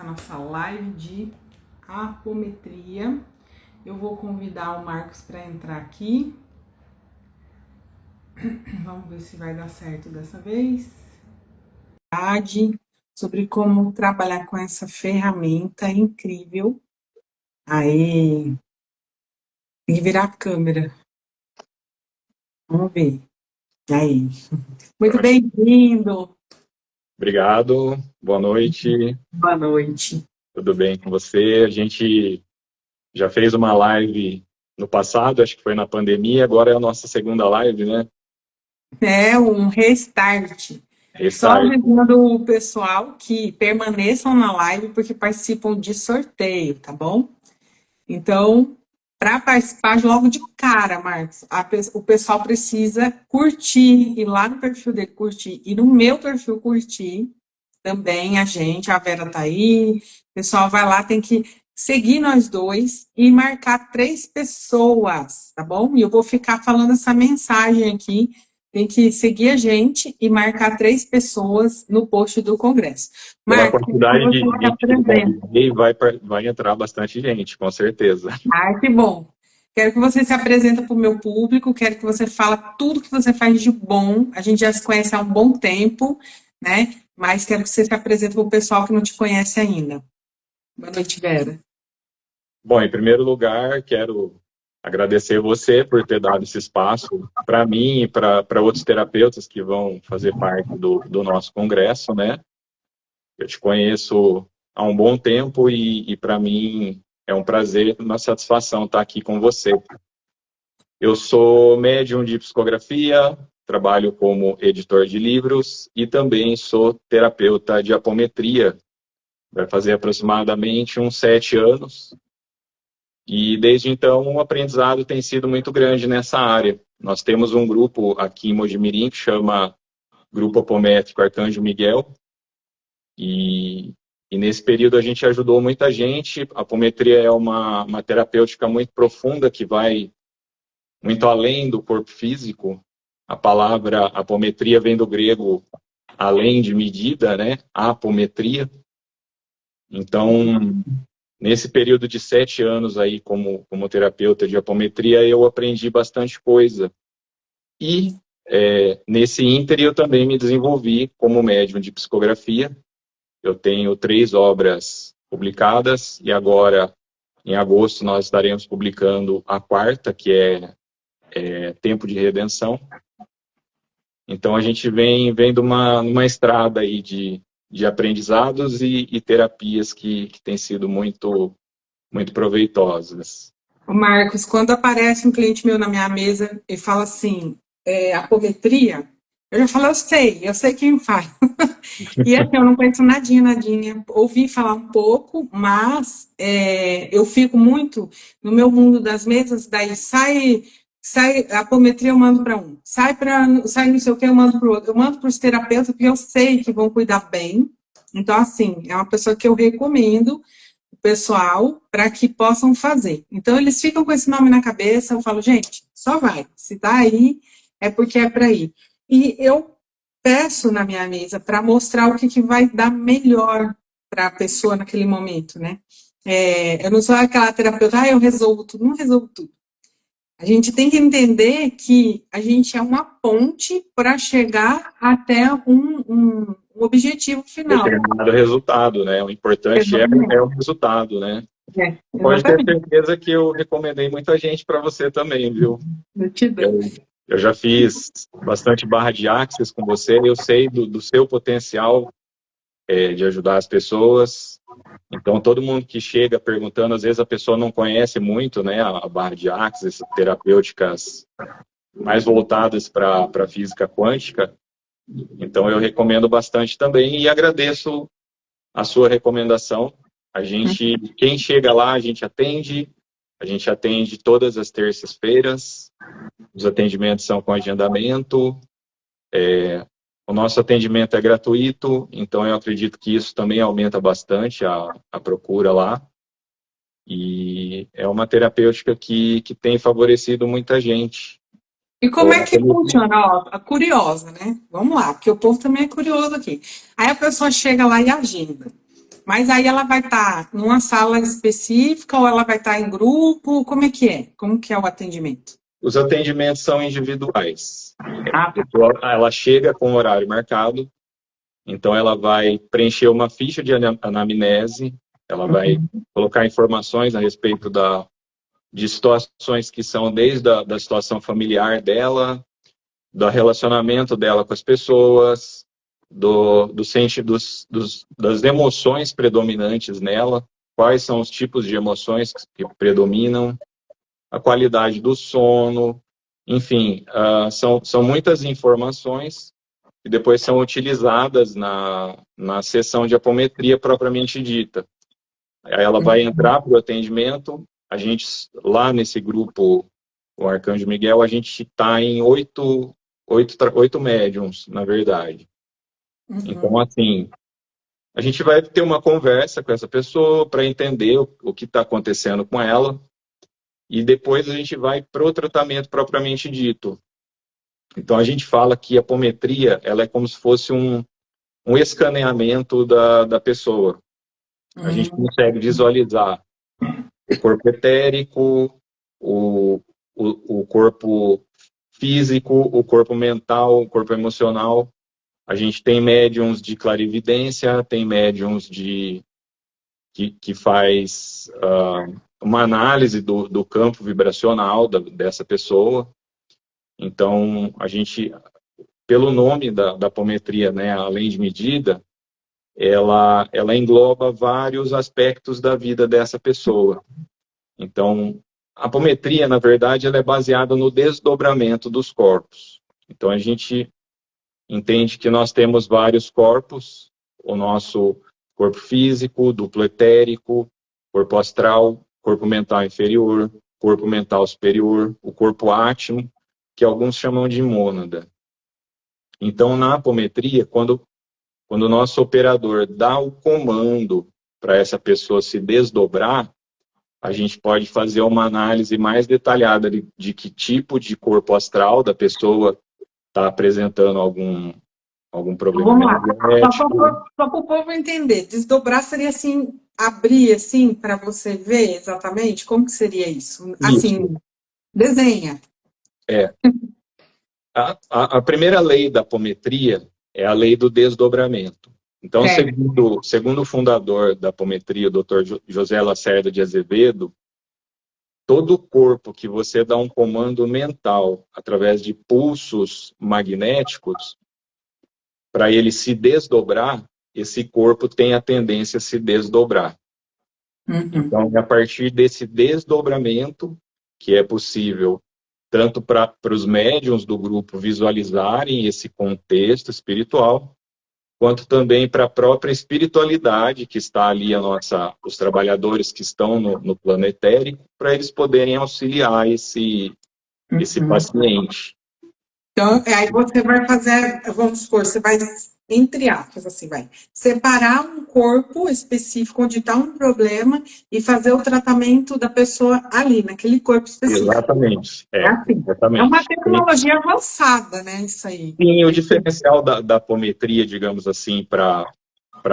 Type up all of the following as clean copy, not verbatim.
nossa live de apometria. Eu vou convidar o Marcos para entrar aqui. Vamos ver se vai dar certo dessa vez. Sobre como trabalhar com essa ferramenta incrível. Aí, tem que virar a câmera. Vamos ver. Aí. Muito bem-vindo. Obrigado, boa noite. Boa noite. Tudo bem com você? A gente já fez uma live no passado, acho que foi na pandemia, agora é a nossa segunda live, né? É um restart. Só Restart. avisando o pessoal que permaneçam na live porque participam de sorteio, tá bom? Então, para participar logo de cara, Marcos, o pessoal precisa curtir, ir lá no perfil dele curtir, e no meu perfil curtir também a Vera tá aí, o pessoal vai lá, tem que seguir nós dois e marcar 3 pessoas, tá bom? E eu vou ficar falando essa mensagem aqui, tem que seguir a gente e marcar 3 pessoas no post do Congresso. Pela Marcos, quantidade de você se gente que eu apresenta. convidei, vai entrar bastante gente, com certeza. Ai, que bom. Quero que você se apresente para o meu público, quero que você fale tudo que você faz de bom. A gente já se conhece há um bom tempo, né? Mas quero que você se apresente para o pessoal que não te conhece ainda. Boa noite, Vera. Bom, em primeiro lugar, quero agradecer você por ter dado esse espaço para mim e para outros terapeutas que vão fazer parte do nosso congresso, né? Eu te conheço há um bom tempo e para mim é um prazer, uma satisfação estar aqui com você. Eu sou médium de psicografia, trabalho como editor de livros e também sou terapeuta de apometria. Vai fazer aproximadamente uns 7 anos. E desde então o aprendizado tem sido muito grande nessa área. Nós temos um grupo aqui em Mojimirim que chama Grupo Apométrico Arcanjo Miguel. E nesse período a gente ajudou muita gente. A apometria é uma terapêutica muito profunda que vai muito além do corpo físico. A palavra apometria vem do grego além de medida, né? Apometria. Então, nesse período de 7 anos aí como terapeuta de apometria, eu aprendi bastante coisa. E nesse ínter eu também me desenvolvi como médium de psicografia. Eu tenho 3 obras publicadas e agora, em agosto, nós estaremos publicando a 4ª, que é Tempo de Redenção. Então, a gente vem de uma estrada aí de aprendizados e terapias que têm sido muito, muito proveitosas. Marcos, quando aparece um cliente meu na minha mesa e fala assim, apometria, eu já falo, eu sei quem faz. E assim, eu não conheço nadinha. Ouvi falar um pouco, mas eu fico muito no meu mundo das mesas, daí sai a apometria, eu mando para um. Sai não sei o que, eu mando para o outro. Eu mando para os terapeutas, porque eu sei que vão cuidar bem. Então, assim, é uma pessoa que eu recomendo o pessoal para que possam fazer. Então, eles ficam com esse nome na cabeça, eu falo, gente, só vai. Se tá aí, é porque é para ir. E eu peço na minha mesa para mostrar o que vai dar melhor para a pessoa naquele momento, né? Eu não sou aquela terapeuta, eu resolvo tudo. Não resolvo tudo. A gente tem que entender que a gente é uma ponte para chegar até um objetivo final. Determinado resultado, né? O importante é o resultado, né? Pode ter Exatamente. certeza que eu recomendei muita gente para você também, viu? Eu já fiz bastante barra de axis com você, eu sei do seu potencial de ajudar as pessoas. Então, todo mundo que chega perguntando, às vezes a pessoa não conhece muito, né, a barra de axis, terapêuticas mais voltadas para a física quântica. Então, eu recomendo bastante também e agradeço a sua recomendação. Quem chega lá, a gente atende todas as terças-feiras. Os atendimentos são com agendamento. O nosso atendimento é gratuito, então eu acredito que isso também aumenta bastante a procura lá. E é uma terapêutica que tem favorecido muita gente. E como é que funciona? Ó, curiosa, né? Vamos lá, porque o povo também é curioso aqui. Aí a pessoa chega lá e agenda. Mas aí ela vai estar numa sala específica ou ela vai estar em grupo? Como é que é? Como que é o atendimento? Os atendimentos são individuais. Ah, A pessoa, ela chega com o horário marcado, então ela vai preencher uma ficha de anamnese, ela vai colocar informações a respeito de situações que são desde da situação familiar dela, do relacionamento dela com as pessoas, das emoções predominantes nela, quais são os tipos de emoções que predominam, a qualidade do sono, enfim, são muitas informações que depois são utilizadas na sessão de apometria propriamente dita. Aí ela vai entrar para o atendimento, a gente, lá nesse grupo, o Arcanjo Miguel, a gente está em oito médiums, na verdade. Então, assim, a gente vai ter uma conversa com essa pessoa para entender o que está acontecendo com ela e depois a gente vai para o tratamento propriamente dito. Então, a gente fala que a apometria ela é como se fosse um escaneamento da pessoa. A gente consegue visualizar o corpo etérico, o corpo físico, o corpo mental, o corpo emocional. A gente tem médiums de clarividência, tem médiums que faz uma análise do campo vibracional dessa pessoa. Então, a gente, pelo nome da apometria, né, além de medida, ela engloba vários aspectos da vida dessa pessoa. Então, a apometria, na verdade, ela é baseada no desdobramento dos corpos. Então, a gente entende que nós temos vários corpos, o nosso corpo físico, duplo etérico, corpo astral, corpo mental inferior, corpo mental superior, o corpo átimo, que alguns chamam de mônada. Então, na apometria, quando o nosso operador dá o comando para essa pessoa se desdobrar, a gente pode fazer uma análise mais detalhada de que tipo de corpo astral da pessoa está apresentando algum problema. Vamos lá, só para o povo entender. Desdobrar seria assim, abrir assim, para você ver exatamente como que seria isso? Assim, desenha. A primeira lei da apometria é a lei do desdobramento. Então, segundo o fundador da apometria, o Dr. José Lacerda de Azevedo, todo corpo que você dá um comando mental através de pulsos magnéticos, para ele se desdobrar, esse corpo tem a tendência a se desdobrar. Então, é a partir desse desdobramento que é possível tanto para os médiuns do grupo visualizarem esse contexto espiritual, quanto também para a própria espiritualidade que está ali, os trabalhadores que estão no plano etérico, para eles poderem auxiliar esse paciente. Então, aí você vai fazer, vamos supor, você vai, entre aspas, assim, vai separar um corpo específico onde está um problema e fazer o tratamento da pessoa ali, naquele corpo específico. Exatamente. Exatamente. É uma tecnologia avançada, né, isso aí. Sim, o diferencial da apometria, digamos assim, para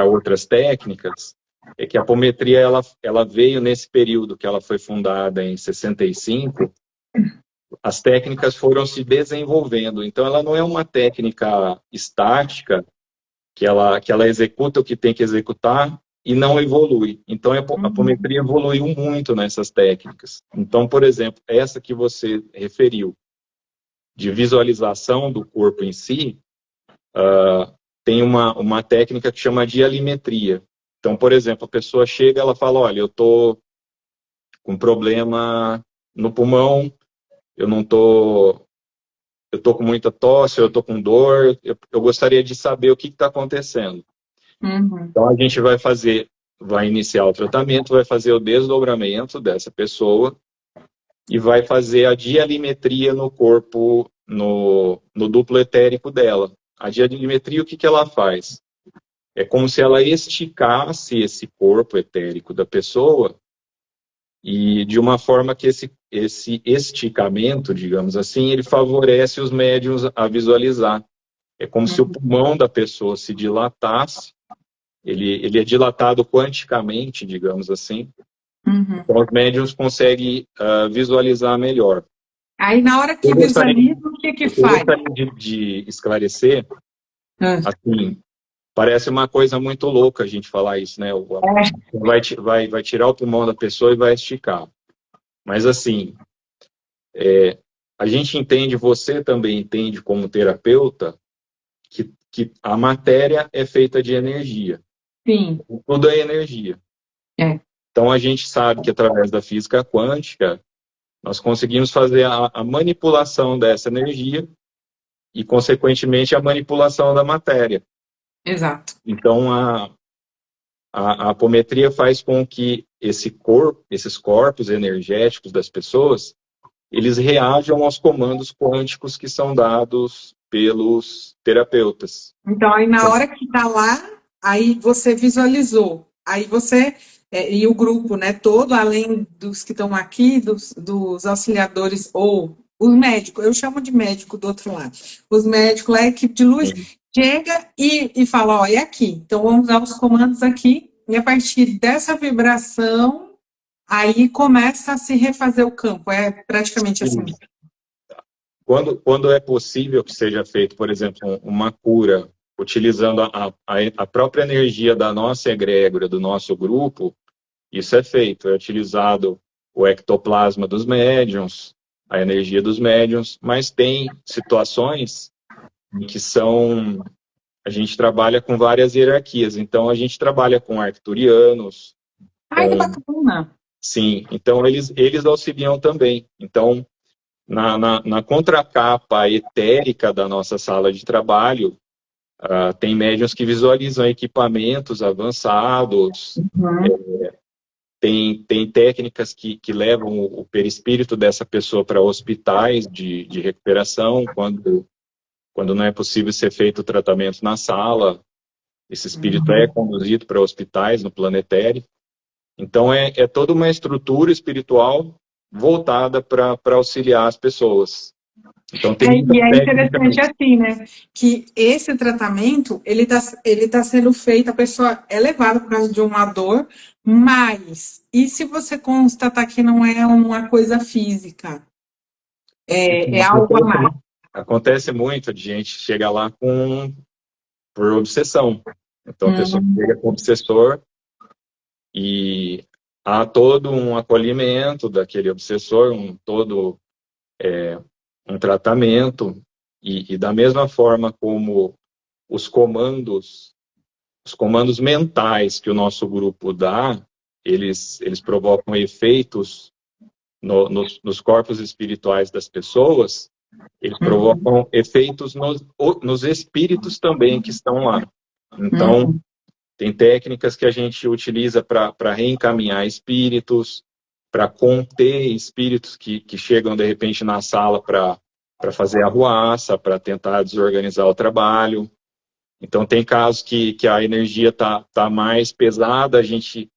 outras técnicas, é que a apometria ela veio nesse período que ela foi fundada em 65, as técnicas foram se desenvolvendo. Então, ela não é uma técnica estática, que ela executa o que tem que executar e não evolui. Então, a apometria evoluiu muito nessas técnicas. Então, por exemplo, essa que você referiu, de visualização do corpo em si, tem uma técnica que chama de alimetria. Então, por exemplo, a pessoa chega, ela fala, olha, eu estou com problema no pulmão, eu estou com muita tosse, eu estou com dor, eu gostaria de saber o que está acontecendo. Então, a gente vai iniciar o tratamento, vai fazer o desdobramento dessa pessoa e vai fazer a dialimetria no corpo, no duplo etérico dela. A dialimetria, o que ela faz? É como se ela esticasse esse corpo etérico da pessoa e de uma forma que esse esticamento, digamos assim, ele favorece os médiuns a visualizar. É como se o pulmão da pessoa se dilatasse ele é dilatado quanticamente, digamos assim. Então, os médiums conseguem visualizar melhor. Aí, na hora que visualiza, o que faz? Eu gostaria de esclarecer, assim, parece uma coisa muito louca a gente falar isso, né? Vai tirar o pulmão da pessoa e vai esticar. Mas, assim, a gente entende, você também entende como terapeuta, que a matéria é feita de energia. Sim. Tudo é energia. Então, a gente sabe que através da física quântica, nós conseguimos fazer a manipulação dessa energia e, consequentemente, a manipulação da matéria. Exato. Então, a apometria faz com que esses corpos energéticos das pessoas, eles reajam aos comandos quânticos que são dados pelos terapeutas. Então, aí na hora que está lá, aí você visualizou. Aí você, e o grupo, né, todo, além dos que estão aqui, dos auxiliadores, ou os médicos, eu chamo de médico do outro lado. Os médicos, a equipe de luz, chega e fala, ó, é aqui. Então, vamos dar os comandos aqui, e a partir dessa vibração, aí começa a se refazer o campo. É praticamente assim. Quando é possível que seja feito, por exemplo, uma cura, utilizando a própria energia da nossa egrégora, do nosso grupo, isso é feito. É utilizado o ectoplasma dos médiuns, a energia dos médiuns, mas tem situações em que a gente trabalha com várias hierarquias. Então, a gente trabalha com arcturianos. Que bacana! Sim, então eles auxiliam também. Então, na contracapa etérica da nossa sala de trabalho, tem médiuns que visualizam equipamentos avançados, tem técnicas que levam o perispírito dessa pessoa para hospitais de recuperação, quando não é possível ser feito o tratamento na sala, esse espírito é conduzido para hospitais no planetário. Então, é toda uma estrutura espiritual voltada para auxiliar as pessoas. Então, e é interessante assim, né? Que esse tratamento, ele tá sendo feito, a pessoa é levada por causa de uma dor, mas e se você constatar que não é uma coisa física? É algo a mais. Acontece muito de gente chegar lá por obsessão. Então, a pessoa chega com obsessor e há todo um acolhimento daquele obsessor, todo um tratamento, e da mesma forma como os comandos mentais que o nosso grupo dá, eles provocam efeitos nos corpos espirituais das pessoas, eles provocam efeitos nos espíritos também que estão lá. Então, tem técnicas que a gente utiliza para reencaminhar espíritos, para conter espíritos que chegam, de repente, na sala para fazer arruaça, para tentar desorganizar o trabalho. Então, tem casos que a energia tá mais pesada, a gente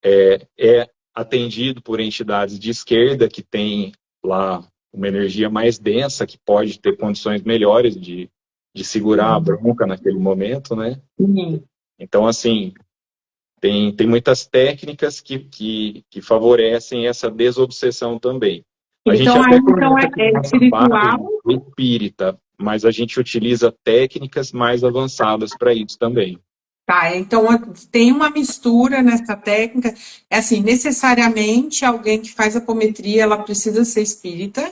é atendido por entidades de esquerda que tem lá uma energia mais densa, que pode ter condições melhores de segurar a bronca naquele momento, né? Então, assim, tem muitas técnicas que favorecem essa desobsessão também. A gente até é espiritual espírita, mas a gente utiliza técnicas mais avançadas para isso também. Tá, então tem uma mistura nessa técnica. É assim, necessariamente alguém que faz apometria, ela precisa ser espírita,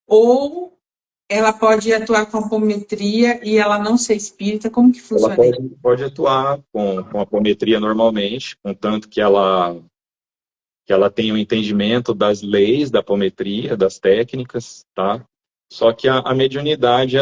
ou ela pode atuar com apometria e ela não ser espírita? Como que funciona? Ela pode atuar com apometria normalmente, contanto que ela tenha um entendimento das leis da apometria, das técnicas, tá? Só que a mediunidade,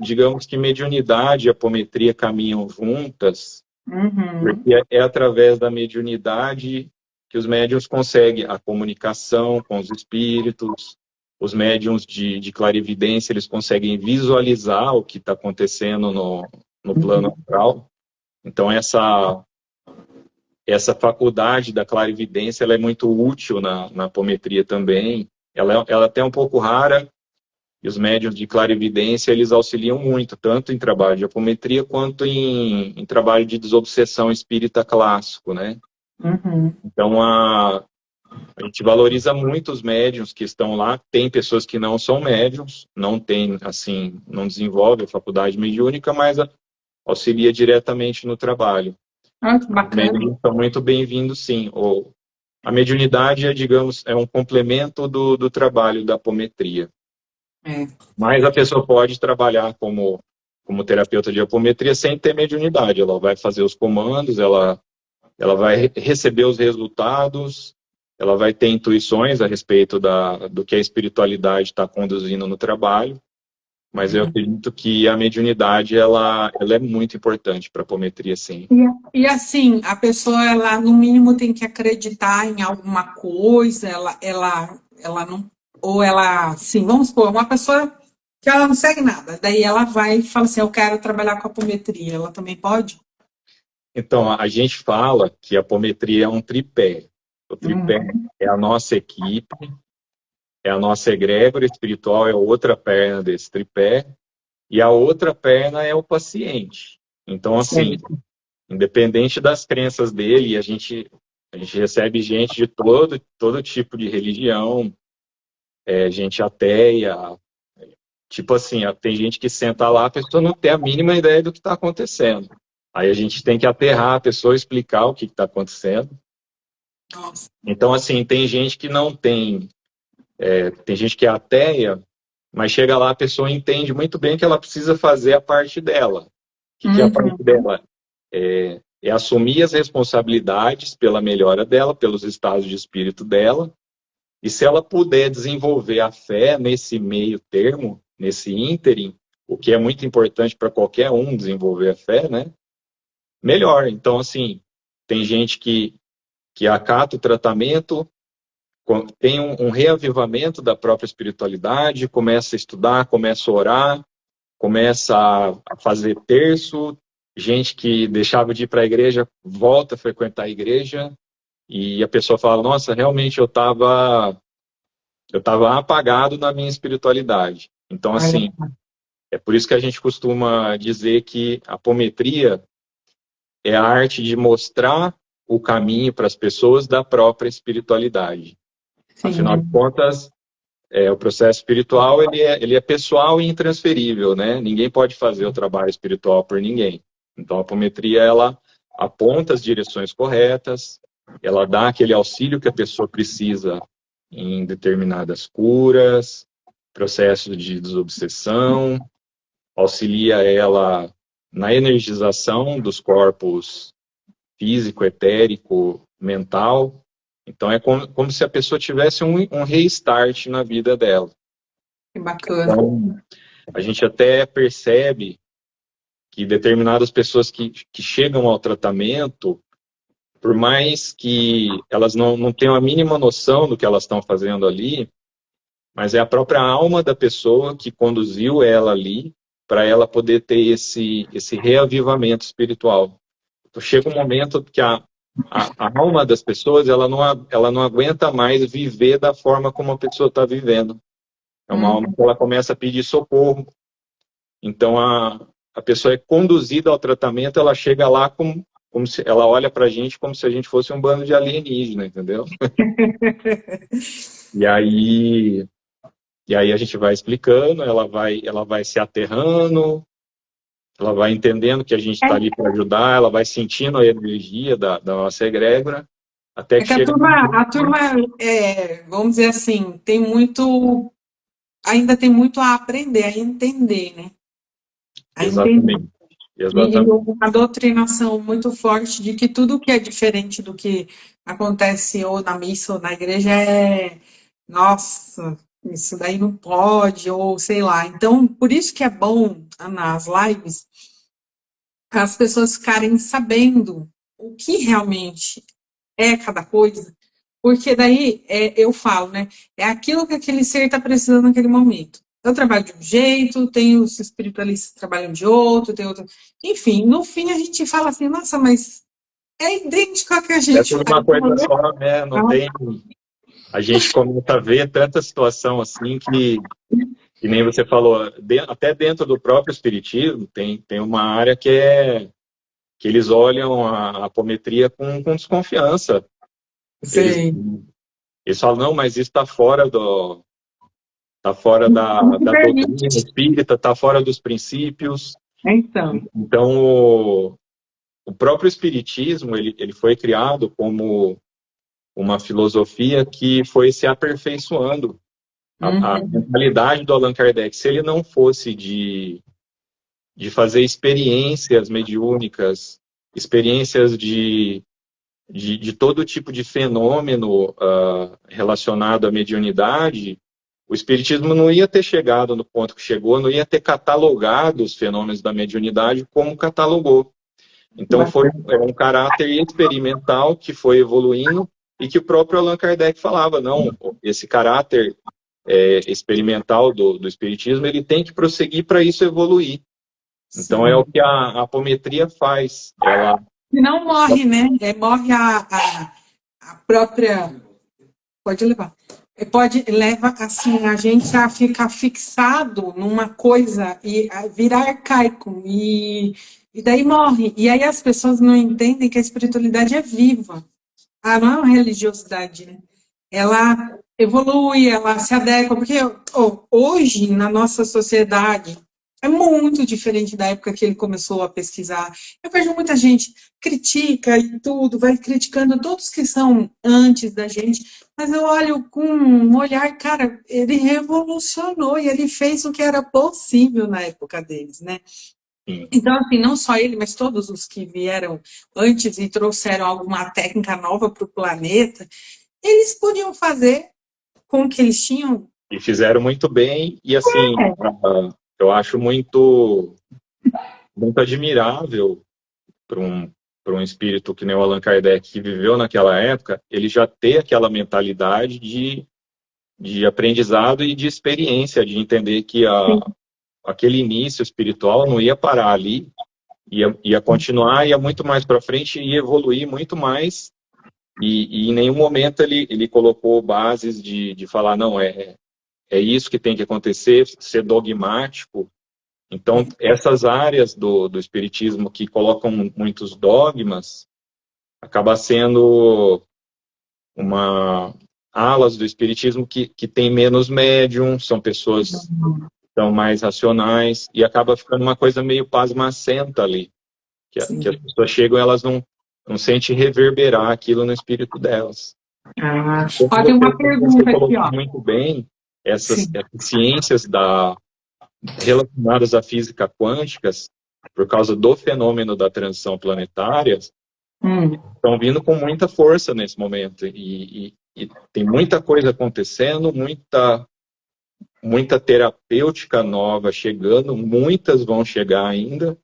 digamos que mediunidade e apometria caminham juntas, porque é através da mediunidade que os médiuns conseguem a comunicação com os espíritos, os médiuns de clarividência, eles conseguem visualizar o que está acontecendo no plano astral. Então, essa faculdade da clarividência, ela é muito útil na apometria também. Ela é até um pouco rara, E os médiuns de clarividência, eles auxiliam muito, tanto em trabalho de apometria, quanto em trabalho de desobsessão espírita clássico, né? Uhum. Então, a gente valoriza muito os médiuns que estão lá. Tem pessoas que não são médiuns, não tem, assim, não desenvolve a faculdade mediúnica, mas auxilia diretamente no trabalho. Ah, que Os bacana. médiuns são muito bem-vindos, sim. A mediunidade é, digamos, é um complemento do trabalho da apometria. É. Mas a pessoa pode trabalhar como terapeuta de apometria sem ter mediunidade. Ela vai fazer os comandos, ela vai receber os resultados, ela vai ter intuições a respeito do que a espiritualidade está conduzindo no trabalho. Mas eu acredito que a mediunidade ela é muito importante para a apometria, sim. E assim, a pessoa, ela no mínimo tem que acreditar em alguma coisa, ela não, ou ela, assim, vamos supor, uma pessoa que ela não segue nada, daí ela vai e fala assim, eu quero trabalhar com apometria, ela também pode? Então, a gente fala que a apometria é um tripé. O tripé é a nossa equipe, é a nossa egrégora espiritual, é a outra perna desse tripé, e a outra perna é o paciente. Então, assim, independente das crenças dele, a gente recebe gente de todo tipo de religião, gente ateia, tipo assim, tem gente que senta lá, a pessoa não tem a mínima ideia do que está acontecendo. Aí a gente tem que aterrar a pessoa, explicar o que está acontecendo. Nossa. Então, assim, tem gente que não tem, tem gente que é ateia, mas chega lá, a pessoa entende muito bem que ela precisa fazer a parte dela. O que é a parte dela? É assumir as responsabilidades pela melhora dela, pelos estados de espírito dela, e se ela puder desenvolver a fé nesse meio termo, nesse ínterim, o que é muito importante para qualquer um desenvolver a fé, né? Melhor. Então, assim, tem gente que acata o tratamento, tem um reavivamento da própria espiritualidade, começa a estudar, começa a orar, começa a fazer terço, gente que deixava de ir para a igreja volta a frequentar a igreja, e a pessoa fala, nossa, realmente eu estava apagado na minha espiritualidade. Então, assim, é por isso que a gente costuma dizer que a apometria é a arte de mostrar o caminho para as pessoas da própria espiritualidade. Sim. Afinal de contas, o processo espiritual ele é pessoal e intransferível, né? Ninguém pode fazer o trabalho espiritual por ninguém. Então, a apometria, ela aponta as direções corretas, ela dá aquele auxílio que a pessoa precisa em determinadas curas, processos de desobsessão, auxilia ela na energização dos corpos físico, etérico, mental. Então, é como se a pessoa tivesse um restart na vida dela. Que bacana. Então, a gente até percebe que determinadas pessoas que chegam ao tratamento, por mais que elas não tenham a mínima noção do que elas estão fazendo ali, mas é a própria alma da pessoa que conduziu ela ali para ela poder ter esse reavivamento espiritual. Então, chega um momento que a alma das pessoas ela não aguenta mais viver da forma como a pessoa está vivendo. É uma alma que ela começa a pedir socorro. Então, a pessoa é conduzida ao tratamento, ela chega lá como se ela olha para a gente como se a gente fosse um bando de alienígena, entendeu? E aí a gente vai explicando, ela vai se aterrando, ela vai entendendo que a gente está ali para ajudar, ela vai sentindo a energia da nossa egrégora, até que chega... A turma vamos dizer assim, ainda tem muito a aprender, a entender, né? Exatamente. E uma doutrinação muito forte de que tudo que é diferente do que acontece ou na missa ou na igreja nossa, isso daí não pode, ou sei lá. Então, por isso que é bom nas lives as pessoas ficarem sabendo o que realmente é cada coisa, porque daí eu falo, né? É aquilo que aquele ser está precisando naquele momento. Eu trabalho de um jeito, tem os espiritualistas que trabalham de outro, tem outro. Enfim, no fim a gente fala assim, nossa, mas é idêntico ao que a gente faz. É uma coisa só, né? Não tem... A gente começa a ver tanta situação assim que E nem você falou, até dentro do próprio espiritismo tem uma área que eles olham a apometria com desconfiança. Sim. Eles falam, não, mas isso está fora da doutrina espírita, está fora dos princípios. Então. Então, o próprio espiritismo, ele foi criado como uma filosofia que foi se aperfeiçoando. A mentalidade do Allan Kardec, se ele não fosse de fazer experiências mediúnicas, experiências de todo tipo de fenômeno relacionado à mediunidade, o espiritismo não ia ter chegado no ponto que chegou, não ia ter catalogado os fenômenos da mediunidade como catalogou. Então foi um caráter experimental que foi evoluindo e que o próprio Allan Kardec falava, não, esse caráter experimental do espiritismo, ele tem que prosseguir para isso evoluir. Então é o que a apometria faz. Ela não morre, né? Morre a própria... Pode levar. Leva assim, a gente a ficar fixado numa coisa e a virar arcaico. E daí morre. E aí as pessoas não entendem que a espiritualidade é viva. Não é uma religiosidade, né? Ela evolui, ela se adequa, porque hoje, na nossa sociedade, é muito diferente da época que ele começou a pesquisar. Eu vejo muita gente critica e tudo, vai criticando todos que são antes da gente, mas eu olho com um olhar, cara, ele revolucionou e ele fez o que era possível na época deles, né? Então, assim, não só ele, mas todos os que vieram antes e trouxeram alguma técnica nova para o planeta, eles podiam fazer com o que eles tinham. E fizeram muito bem, e assim, eu acho muito admirável para um espírito que nem o Allan Kardec, que viveu naquela época, ele já ter aquela mentalidade de aprendizado e de experiência, de entender que aquele início espiritual não ia parar ali, ia continuar, ia muito mais para frente, ia evoluir muito mais. E em nenhum momento ele colocou bases de falar, não, é isso que tem que acontecer, ser dogmático. Então, essas áreas do espiritismo que colocam muitos dogmas, acaba sendo alas do espiritismo que tem menos médium, são pessoas que são mais racionais, e acaba ficando uma coisa meio pasmacenta ali, que as pessoas chegam e elas não sente reverberar aquilo no espírito delas. Olha, uma pergunta aqui, ó. Muito bem essas ciências relacionadas à física quântica, por causa do fenômeno da transição planetária, estão vindo com muita força nesse momento. E tem muita coisa acontecendo, muita terapêutica nova chegando, muitas vão chegar ainda.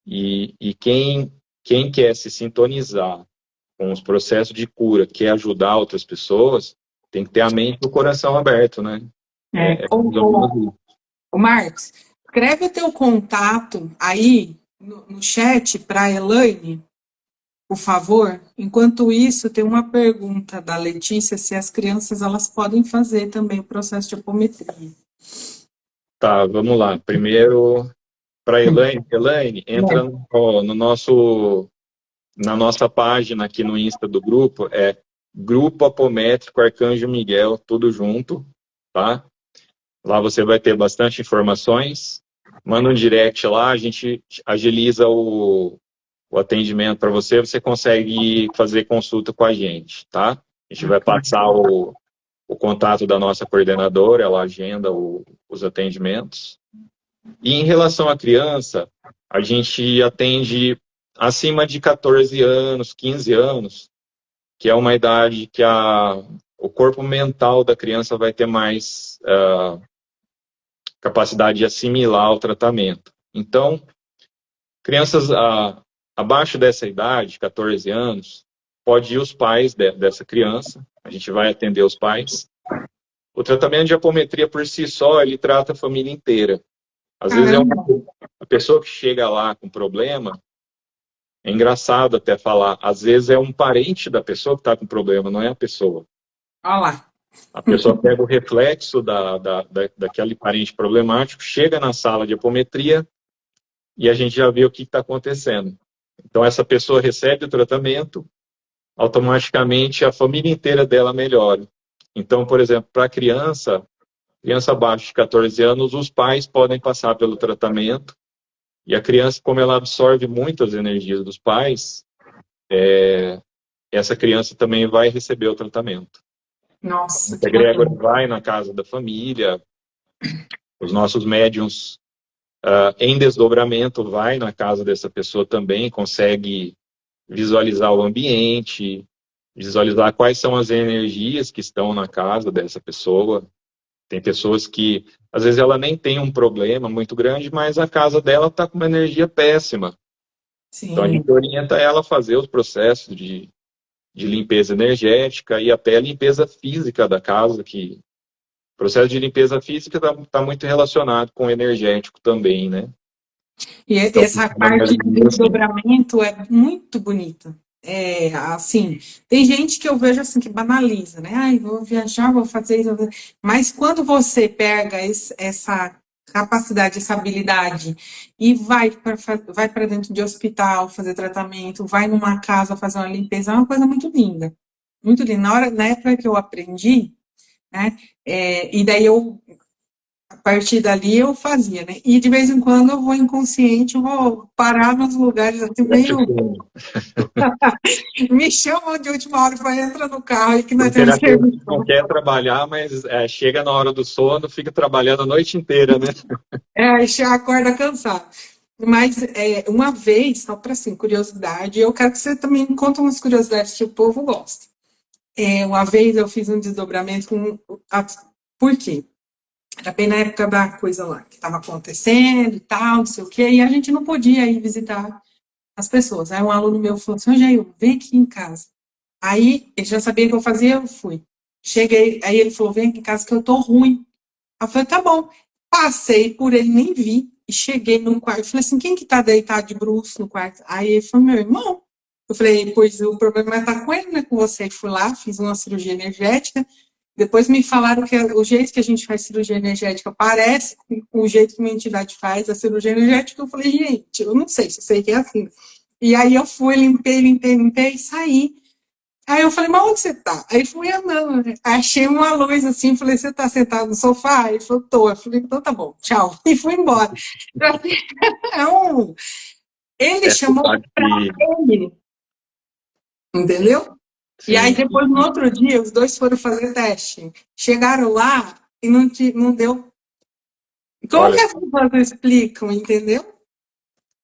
E quem quer se sintonizar com os processos de cura, quer ajudar outras pessoas, tem que ter a mente e o coração aberto, né? Ô Marcos, escreve o teu contato aí no chat para a Elaine, por favor. Enquanto isso, tem uma pergunta da Letícia, se as crianças elas podem fazer também o processo de apometria. Tá, vamos lá. Primeiro, para a Elaine. Elaine, entra na nossa página aqui no Insta do grupo, Grupo Apométrico Arcanjo Miguel, tudo junto, tá? Lá você vai ter bastante informações. Manda um direct lá, a gente agiliza o atendimento para você. Você consegue fazer consulta com a gente, tá? A gente vai passar o contato da nossa coordenadora, ela agenda os atendimentos. E em relação à criança, a gente atende acima de 14 anos, 15 anos, que é uma idade que o corpo mental da criança vai ter mais capacidade de assimilar o tratamento. Então, crianças abaixo dessa idade, 14 anos, pode ir os pais dessa criança, a gente vai atender os pais. O tratamento de apometria por si só, ele trata a família inteira. Às vezes a pessoa que chega lá com problema, é engraçado até falar, às vezes é um parente da pessoa que está com problema, não é a pessoa. Olha lá. A pessoa pega o reflexo daquele parente problemático, chega na sala de apometria e a gente já vê o que está acontecendo. Então, essa pessoa recebe o tratamento, automaticamente a família inteira dela melhora. Então, por exemplo, para a criança abaixo de 14 anos, os pais podem passar pelo tratamento e a criança, como ela absorve muito as energias dos pais, essa criança também vai receber o tratamento. Nossa, a egrégora vai na casa da família, os nossos médiuns em desdobramento vai na casa dessa pessoa também, consegue visualizar o ambiente, visualizar quais são as energias que estão na casa dessa pessoa. Tem pessoas que, às vezes, ela nem tem um problema muito grande, mas a casa dela está com uma energia péssima. Sim. Então, a gente orienta ela a fazer os processos de limpeza energética e até a limpeza física da casa, que o processo de limpeza física está muito relacionado com o energético também, né? E então, essa parte de desdobramento é muito bonita. É, assim, tem gente que eu vejo assim que banaliza, né? Ai, vou viajar, vou fazer isso. Mas quando você pega essa capacidade, essa habilidade e vai para dentro de hospital fazer tratamento, vai numa casa fazer uma limpeza, é uma coisa muito linda. Muito linda. Na época que eu aprendi, né? E daí a partir dali eu fazia, né? E de vez em quando eu vou inconsciente, eu vou parar nos lugares assim meio... Me chamam de última hora para entrar no carro e que nós temos serviço. Não quer trabalhar, mas chega na hora do sono, fica trabalhando a noite inteira, né? Aí acorda cansado. Mas uma vez, só para assim, curiosidade, eu quero que você também me conte umas curiosidades que o povo gosta. Uma vez eu fiz um desdobramento com... Por quê? Era bem na época da coisa lá que estava acontecendo e tal, não sei o quê, e a gente não podia ir visitar as pessoas. Aí um aluno meu falou assim, Jair, vem aqui em casa. Aí ele já sabia o que eu fazia, eu fui. Cheguei, aí ele falou, vem aqui em casa que eu tô ruim. Aí eu falei, tá bom. Passei por ele, nem vi, e cheguei num quarto. Falei assim, quem que tá deitado de bruço no quarto? Aí ele falou, meu irmão. Eu falei, pois o problema tá com ele, né, com você. E fui lá, fiz uma cirurgia energética. Depois me falaram que o jeito que a gente faz cirurgia energética parece com o jeito que uma entidade faz a cirurgia energética. Eu falei, gente, eu não sei, só sei que é assim. E aí eu fui, limpei e saí. Aí eu falei, mas onde você tá? Aí fui andando, achei uma luz assim, falei, você tá sentado no sofá? Ele falou, tô. Eu falei, então tá bom, tchau. E fui embora. Ele chamou pra ele, entendeu? Sim. E aí depois, no outro dia, os dois foram fazer teste. Chegaram lá e não deu. Como que as pessoas explicam, entendeu?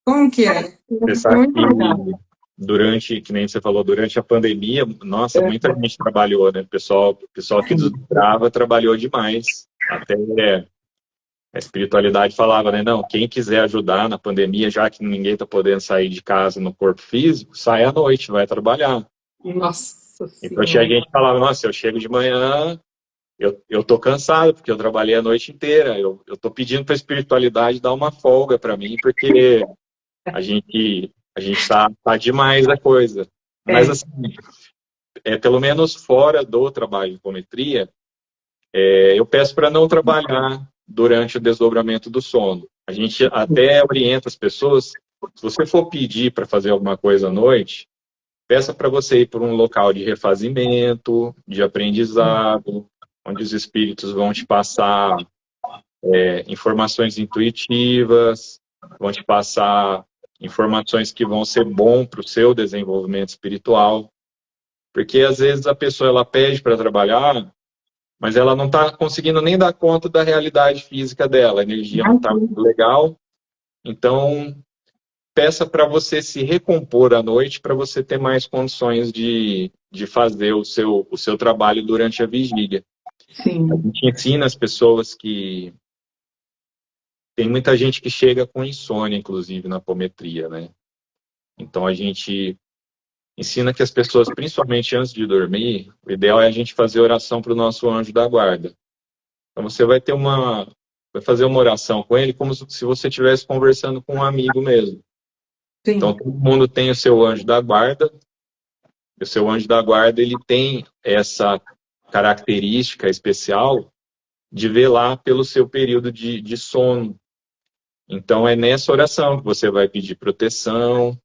Como que é? Você sabe que que nem você falou, durante a pandemia, nossa, muita gente trabalhou, né? O pessoal que desdobrava trabalhou demais. Até a espiritualidade falava, né? Não, quem quiser ajudar na pandemia, já que ninguém está podendo sair de casa no corpo físico, sai à noite, vai trabalhar. Nossa então tinha gente que falava, nossa, eu chego de manhã, eu tô cansado, porque eu trabalhei a noite inteira. Eu tô pedindo para a espiritualidade dar uma folga para mim, porque a gente tá demais a coisa. Mas, assim, pelo menos fora do trabalho de apometria, eu peço para não trabalhar durante o desdobramento do sono. A gente até orienta as pessoas, se você for pedir para fazer alguma coisa à noite, peça para você ir para um local de refazimento, de aprendizado, onde os espíritos vão te passar informações intuitivas, vão te passar informações que vão ser bom para o seu desenvolvimento espiritual. Porque às vezes a pessoa ela pede para trabalhar, mas ela não está conseguindo nem dar conta da realidade física dela, a energia não está muito legal. Então, peça para você se recompor à noite para você ter mais condições de fazer o seu trabalho durante a vigília. Sim. A gente ensina as pessoas que... Tem muita gente que chega com insônia, inclusive, na apometria, né? Então, a gente ensina que as pessoas, principalmente antes de dormir, o ideal é a gente fazer oração para o nosso anjo da guarda. Então, você vai fazer uma oração com ele como se você estivesse conversando com um amigo mesmo. Sim. Então, todo mundo tem o seu anjo da guarda. E o seu anjo da guarda, ele tem essa característica especial de velar pelo seu período de sono. Então, é nessa oração que você vai pedir proteção,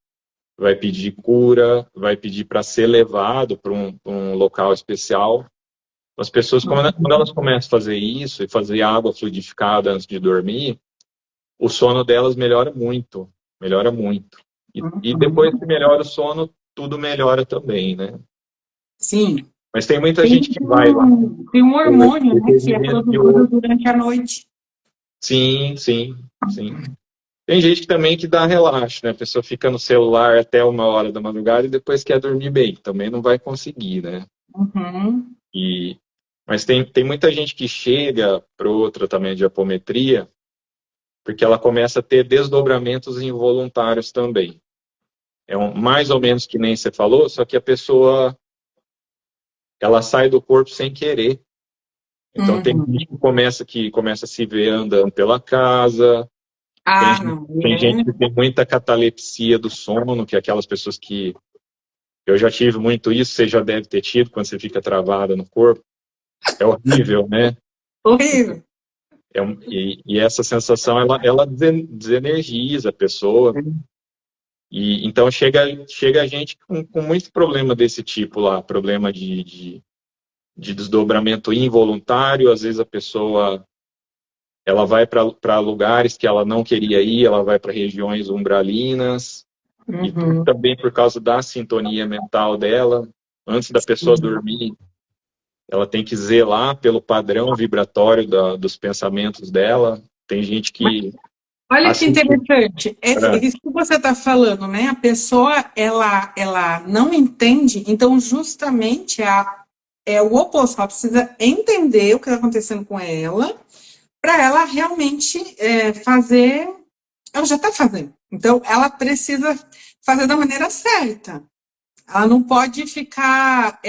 vai pedir cura, vai pedir para ser levado para um local especial. As pessoas, quando elas começam a fazer isso e fazer água fluidificada antes de dormir, o sono delas melhora muito, melhora muito. E depois que melhora o sono, tudo melhora também, né? Sim. Mas tem muita gente que vai lá. Tem um hormônio, né, que é produzido durante a noite. Sim, sim, sim. Tem gente que também que dá relaxo, né? A pessoa fica no celular até 1 hora da madrugada e depois quer dormir bem. Também não vai conseguir, né? Uhum. Mas tem muita gente que chega para o tratamento de apometria porque ela começa a ter desdobramentos involuntários também. É mais ou menos que nem você falou, só que a pessoa ela sai do corpo sem querer. Então tem gente que começa a se ver andando pela casa. Tem gente que tem muita catalepsia do sono, que é aquelas pessoas que... Eu já tive muito isso, você já deve ter tido, quando você fica travada no corpo. É horrível, né? Horrível. E essa sensação, ela desenergiza a pessoa. E então chega a gente com muito problema desse tipo lá, problema de desdobramento involuntário. Às vezes a pessoa ela vai para lugares que ela não queria ir, ela vai para regiões umbralinas, e também por causa da sintonia mental dela. Antes da pessoa dormir, ela tem que zelar pelo padrão vibratório dos pensamentos dela. Tem gente que... Olha que interessante, isso que você está falando, né? A pessoa, ela não entende, então justamente é o oposto, ela precisa entender o que está acontecendo com ela, para ela realmente fazer, ela já está fazendo, então ela precisa fazer da maneira certa. Ela não pode ficar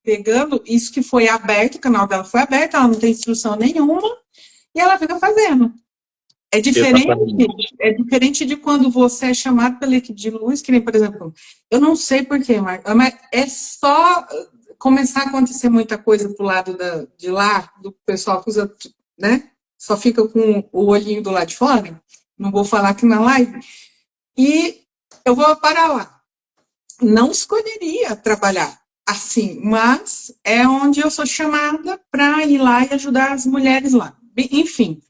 pegando isso que foi aberto, o canal dela foi aberto, ela não tem instrução nenhuma, e ela fica fazendo. É diferente de quando você é chamado pela equipe de luz, que nem, por exemplo, eu não sei porquê, mas é só começar a acontecer muita coisa pro lado de lá, do pessoal que usa, né? Só fica com o olhinho do lado de fora, não vou falar aqui na live, e eu vou parar lá. Não escolheria trabalhar assim, mas é onde eu sou chamada para ir lá e ajudar as mulheres lá. Enfim.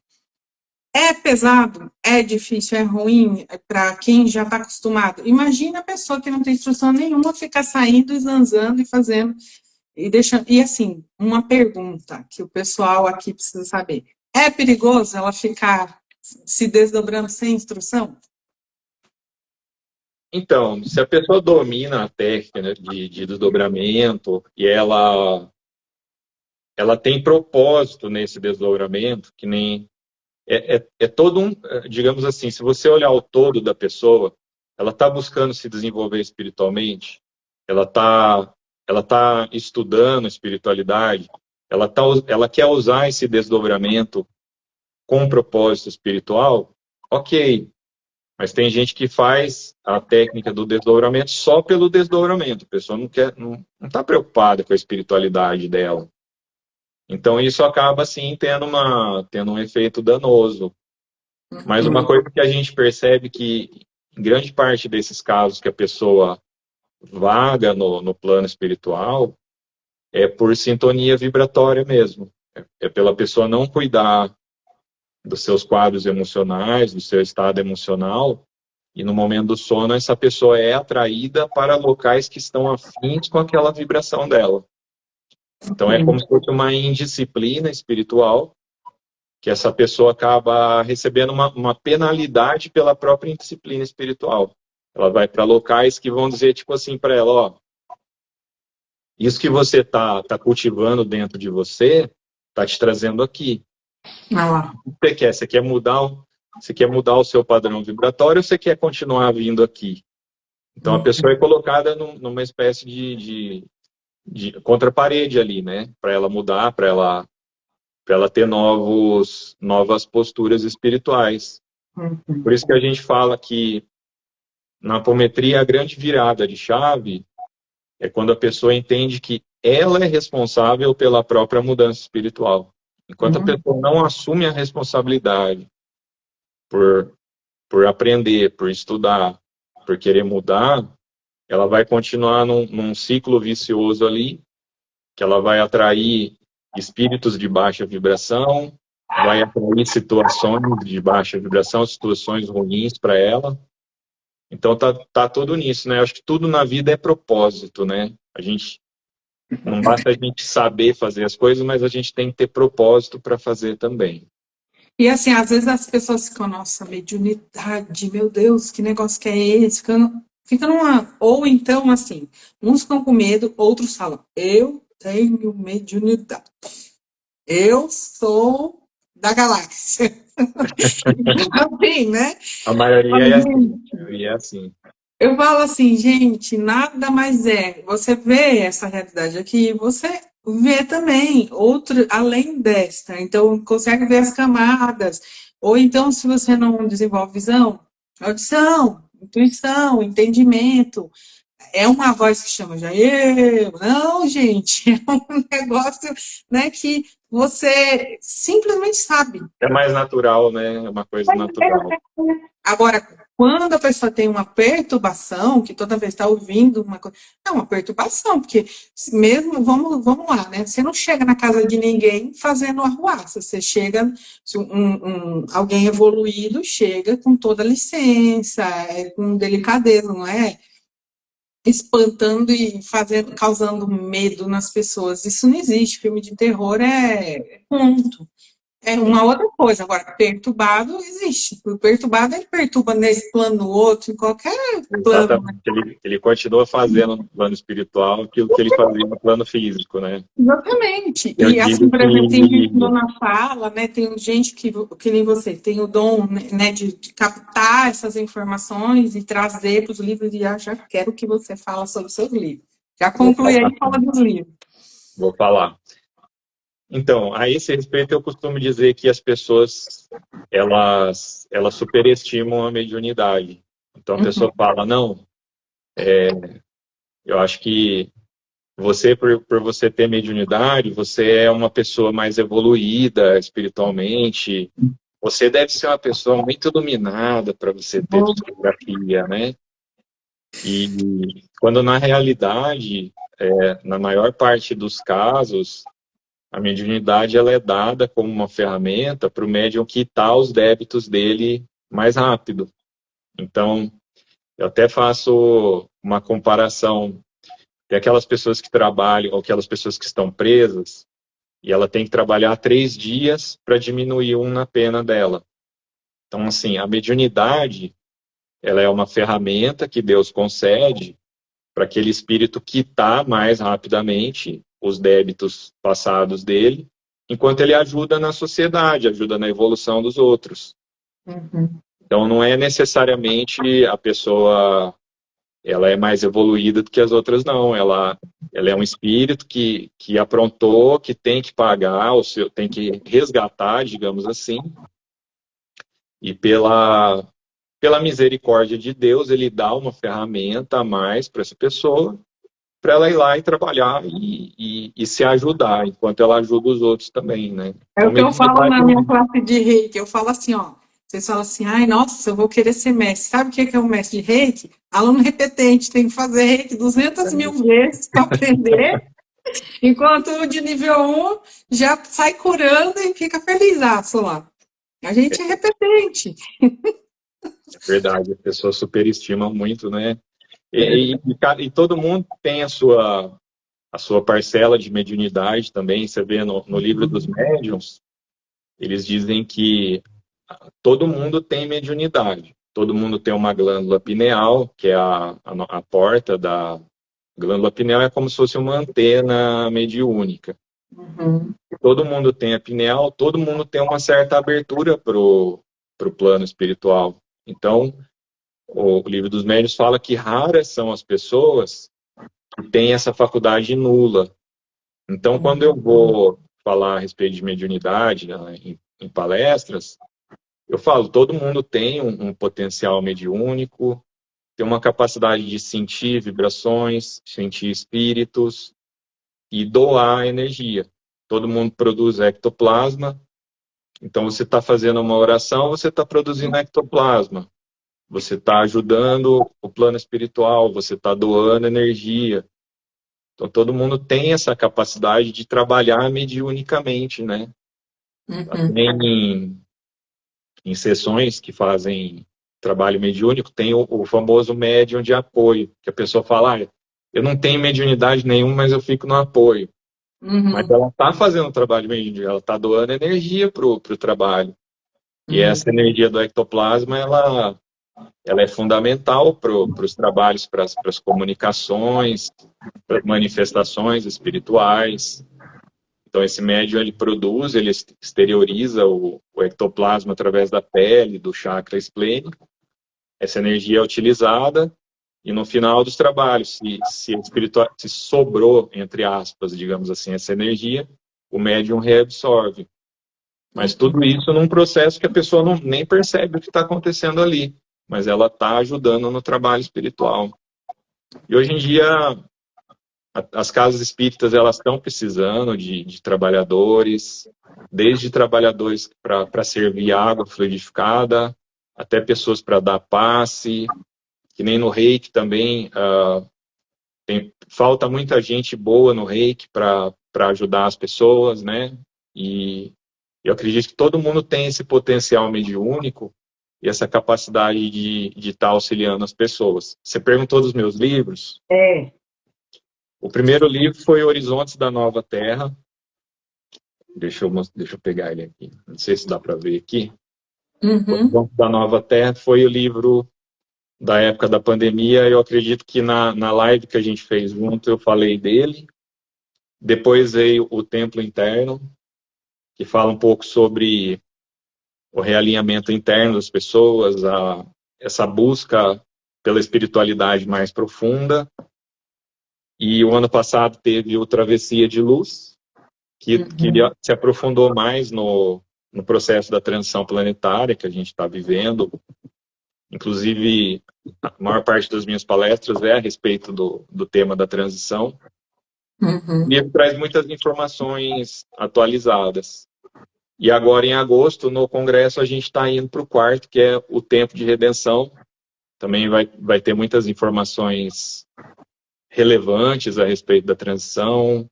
É pesado, é difícil, é ruim para quem já está acostumado. Imagina a pessoa que não tem instrução nenhuma ficar saindo e zanzando e fazendo e deixando. E assim, uma pergunta que o pessoal aqui precisa saber: é perigoso ela ficar se desdobrando sem instrução? Então, se a pessoa domina a técnica de desdobramento e ela tem propósito nesse desdobramento, que nem é todo digamos assim, se você olhar o todo da pessoa, ela está buscando se desenvolver espiritualmente, ela tá estudando espiritualidade, ela quer usar esse desdobramento com propósito espiritual, ok. Mas tem gente que faz a técnica do desdobramento só pelo desdobramento. A pessoa não está preocupada com a espiritualidade dela. Então isso acaba assim tendo um efeito danoso. Mas uma coisa que a gente percebe que em grande parte desses casos que a pessoa vaga no plano espiritual é por sintonia vibratória mesmo. É pela pessoa não cuidar dos seus quadros emocionais, do seu estado emocional, e no momento do sono essa pessoa é atraída para locais que estão afins com aquela vibração dela. Então é como se fosse uma indisciplina espiritual, que essa pessoa acaba recebendo uma penalidade pela própria indisciplina espiritual. Ela vai para locais que vão dizer, tipo assim, para ela, ó, isso que você tá cultivando dentro de você, tá te trazendo aqui. O que você quer? Você quer mudar o seu padrão vibratório ou você quer continuar vindo aqui? Então a pessoa é colocada numa espécie de contra-parede ali, né? Para ela mudar, para ela ter novas posturas espirituais. Por isso que a gente fala que na apometria a grande virada de chave é quando a pessoa entende que ela é responsável pela própria mudança espiritual. Enquanto a pessoa não assume a responsabilidade por aprender, por estudar, por querer mudar, ela vai continuar num ciclo vicioso ali, que ela vai atrair espíritos de baixa vibração, vai atrair situações de baixa vibração, situações ruins para ela. Então tá tudo nisso, né? Eu acho que tudo na vida é propósito, né? Não basta a gente saber fazer as coisas, mas a gente tem que ter propósito para fazer também. E assim, às vezes as pessoas ficam, nossa, mediunidade, meu Deus, que negócio que é esse? Fica numa. Ou então, assim, uns ficam com medo, outros falam, eu tenho mediunidade. Eu sou da galáxia. Assim, né? A maioria é assim. A maioria é assim. Eu falo assim, gente, nada mais é. Você vê essa realidade aqui, você vê também outro além desta. Então, consegue ver as camadas. Ou então, se você não desenvolve visão, audição, intuição, entendimento. É uma voz que chama já eu. Não, gente, é um negócio, né, que você simplesmente sabe. É mais natural, né? É uma coisa natural. Agora, quando a pessoa tem uma perturbação, que toda vez está ouvindo uma coisa, é uma perturbação, porque mesmo, vamos lá, né? Você não chega na casa de ninguém fazendo arruaça, você chega, alguém evoluído chega com toda licença, com delicadeza, não é? Espantando e causando medo nas pessoas. Isso não existe. Filme de terror é ponto. É uma outra coisa. Agora, perturbado existe. O perturbado, ele perturba nesse plano, no outro, em qualquer plano. Exatamente. Ele continua fazendo no plano espiritual aquilo que ele fazia no plano físico, né? Exatamente. E assim, por exemplo, tem gente que dona fala, né? Tem gente que nem você, tem o dom, né, de captar essas informações e trazer para os livros, e já quero que você fala sobre os seus livros. Já conclui aí e fala dos livros. Vou falar. Então, a esse respeito, eu costumo dizer que as pessoas, elas superestimam a mediunidade. Então, a pessoa fala, não, eu acho que você, por você ter mediunidade, você é uma pessoa mais evoluída espiritualmente, você deve ser uma pessoa muito iluminada para você ter fotografia, né? E quando, na realidade, na maior parte dos casos, a mediunidade ela é dada como uma ferramenta para o médium quitar os débitos dele mais rápido. Então, eu até faço uma comparação. Tem aquelas pessoas que trabalham, ou aquelas pessoas que estão presas, e ela tem que trabalhar 3 dias para diminuir na pena dela. Então, assim, a mediunidade, ela é uma ferramenta que Deus concede para aquele espírito quitar mais rapidamente os débitos passados dele, enquanto ele ajuda na sociedade, ajuda na evolução dos outros. Então, não é necessariamente a pessoa ela é mais evoluída do que as outras, não. Ela é um espírito que aprontou, que tem que pagar, tem que resgatar, digamos assim, e pela misericórdia de Deus, ele dá uma ferramenta a mais para essa pessoa, para ela ir lá e trabalhar e se ajudar, enquanto ela ajuda os outros também, né? É o que eu falo na minha classe de reiki. Eu falo assim, ó. Vocês falam assim, ai, nossa, eu vou querer ser mestre. Sabe o que é um mestre de reiki? Aluno repetente, tem que fazer reiki 200 mil vezes para aprender, enquanto o de nível 1 já sai curando e fica felizaço lá. A gente é repetente. É verdade, a pessoa superestima muito, né? E todo mundo tem a sua parcela de mediunidade também. Você vê no livro dos médiuns, eles dizem que todo mundo tem mediunidade. Todo mundo tem uma glândula pineal, que é a porta da glândula pineal, é como se fosse uma antena mediúnica. Todo mundo tem a pineal, todo mundo tem uma certa abertura para o plano espiritual. Então, o livro dos médiuns fala que raras são as pessoas que têm essa faculdade nula. Então, quando eu vou falar a respeito de mediunidade, né, em palestras, eu falo, todo mundo tem um potencial mediúnico, tem uma capacidade de sentir vibrações, sentir espíritos, e doar energia. Todo mundo produz ectoplasma, então você está fazendo uma oração, você está produzindo ectoplasma. Você está ajudando o plano espiritual, você está doando energia. Então todo mundo tem essa capacidade de trabalhar mediunicamente, né? Tem em sessões que fazem trabalho mediúnico, tem o famoso médium de apoio, que a pessoa fala, eu não tenho mediunidade nenhuma, mas eu fico no apoio. Mas ela está fazendo o trabalho mediúnico, ela está doando energia para o trabalho. E essa energia do ectoplasma, ela é fundamental para os trabalhos, para as comunicações, para as manifestações espirituais. Então, esse médium, ele produz, ele exterioriza o ectoplasma através da pele, do chakra esplênico. Essa energia é utilizada e no final dos trabalhos, se sobrou, entre aspas, digamos assim, essa energia, o médium reabsorve. Mas tudo isso num processo que a pessoa nem percebe o que está acontecendo ali, mas ela está ajudando no trabalho espiritual. E hoje em dia, as casas espíritas, elas estão precisando de trabalhadores, desde trabalhadores para servir água fluidificada, até pessoas para dar passe, que nem no Reiki também, falta muita gente boa no Reiki para ajudar as pessoas, né? E eu acredito que todo mundo tem esse potencial mediúnico e essa capacidade de estar auxiliando as pessoas. Você perguntou dos meus livros? O primeiro livro foi Horizontes da Nova Terra. Deixa eu pegar ele aqui. Não sei se dá para ver aqui. Horizontes da Nova Terra foi o livro da época da pandemia. Eu acredito que na live que a gente fez junto eu falei dele. Depois veio O Templo Interno, que fala um pouco sobre o realinhamento interno das pessoas, essa busca pela espiritualidade mais profunda. E o ano passado teve o Travessia de Luz, que se aprofundou mais no processo da transição planetária que a gente está vivendo. Inclusive, a maior parte das minhas palestras é a respeito do tema da transição. E ele traz muitas informações atualizadas. E agora, em agosto, no congresso, a gente está indo para o quarto, que é o Tempo de Redenção. Também vai ter muitas informações relevantes a respeito da transição,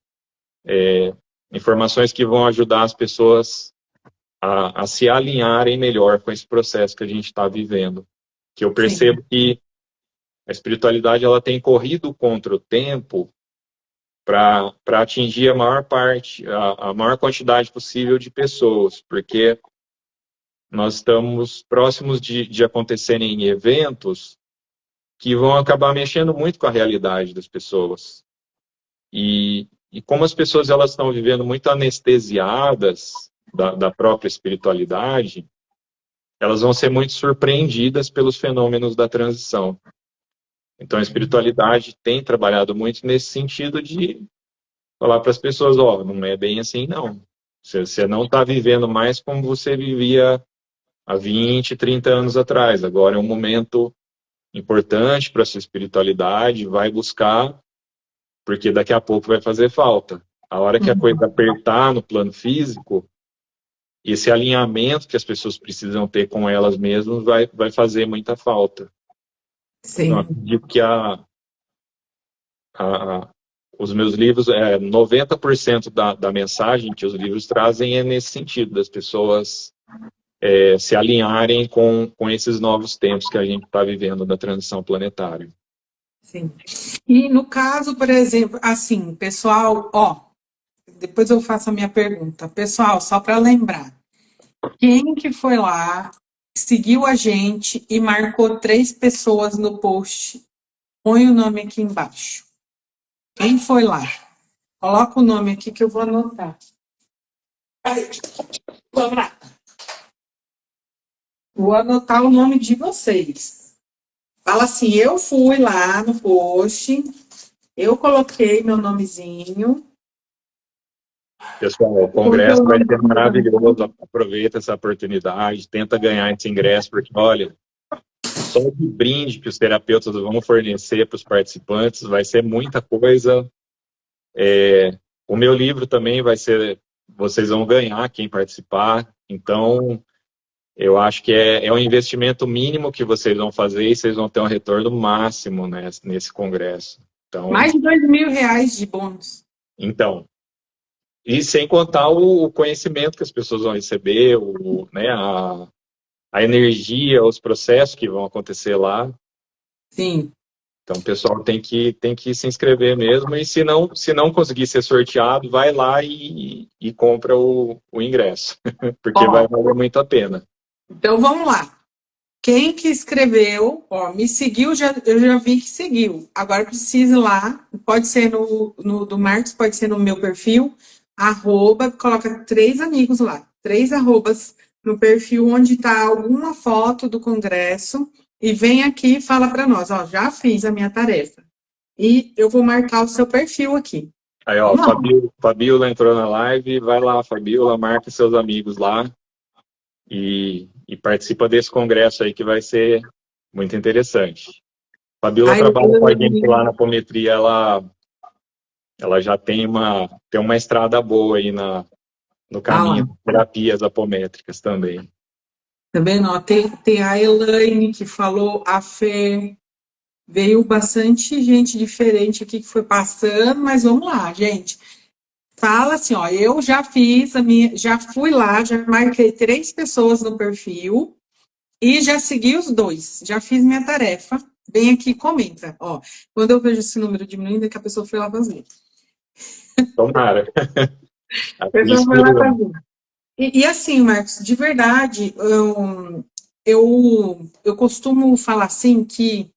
informações que vão ajudar as pessoas a se alinharem melhor com esse processo que a gente está vivendo. Que eu percebo que a espiritualidade ela tem corrido contra o tempo para atingir a maior quantidade possível de pessoas, porque nós estamos próximos de acontecerem eventos que vão acabar mexendo muito com a realidade das pessoas. E como as pessoas elas estão vivendo muito anestesiadas da própria espiritualidade, elas vão ser muito surpreendidas pelos fenômenos da transição. Então, a espiritualidade tem trabalhado muito nesse sentido de falar para as pessoas, não é bem assim, não. Você não está vivendo mais como você vivia há 20, 30 anos atrás. Agora é um momento importante para a sua espiritualidade, vai buscar, porque daqui a pouco vai fazer falta. A hora que a coisa apertar no plano físico, esse alinhamento que as pessoas precisam ter com elas mesmas vai fazer muita falta. Sim. Eu acredito que os meus livros, 90% da mensagem que os livros trazem é nesse sentido, das pessoas se alinharem com esses novos tempos que a gente está vivendo da transição planetária. Sim. E no caso, por exemplo, assim, pessoal, depois eu faço a minha pergunta. Pessoal, só para lembrar, quem que foi lá, seguiu a gente e marcou 3 pessoas no post? Põe o nome aqui embaixo. Quem foi lá? Coloca o nome aqui que eu vou anotar. Vou anotar o nome de vocês. Fala assim, eu fui lá no post, eu coloquei meu nomezinho. Pessoal, o congresso vai ser maravilhoso, aproveita essa oportunidade, tenta ganhar esse ingresso, porque, olha, só de brinde que os terapeutas vão fornecer para os participantes vai ser muita coisa. O meu livro também vai ser, vocês vão ganhar quem participar, então eu acho que é um investimento mínimo que vocês vão fazer e vocês vão ter um retorno máximo, né, nesse congresso. Então, Mais de R$ 2.000 de bônus. Então, e sem contar o conhecimento que as pessoas vão receber, né, a energia, os processos que vão acontecer lá. Sim. Então, o pessoal tem que se inscrever mesmo, e se não conseguir ser sorteado, vai lá e compra o ingresso, porque vai valer muito a pena. Então, vamos lá. Quem que escreveu, me seguiu, eu já vi que seguiu. Agora precisa ir lá, pode ser no do Marcos, pode ser no meu perfil, coloca 3 amigos lá, 3 arrobas no perfil onde está alguma foto do congresso, e vem aqui e fala para nós, já fiz a minha tarefa. E eu vou marcar o seu perfil aqui. Aí, Fabiola entrou na live, vai lá, Fabiola, marca seus amigos lá e participa desse congresso aí que vai ser muito interessante. Fabiola trabalha com a gente lá na apometria, ela já tem uma estrada boa aí no caminho de terapias apométricas também. Tá vendo? Tem a Elaine que falou, a Fê, veio bastante gente diferente aqui que foi passando, mas vamos lá, gente. Fala assim, eu já fiz já fui lá, já marquei 3 pessoas no perfil e já segui os 2, já fiz minha tarefa. Vem aqui e comenta, quando eu vejo esse número diminuindo, é que a pessoa foi lá fazer. Tomara. A pessoa foi lá fazer. E assim, Marcos, de verdade, eu costumo falar assim que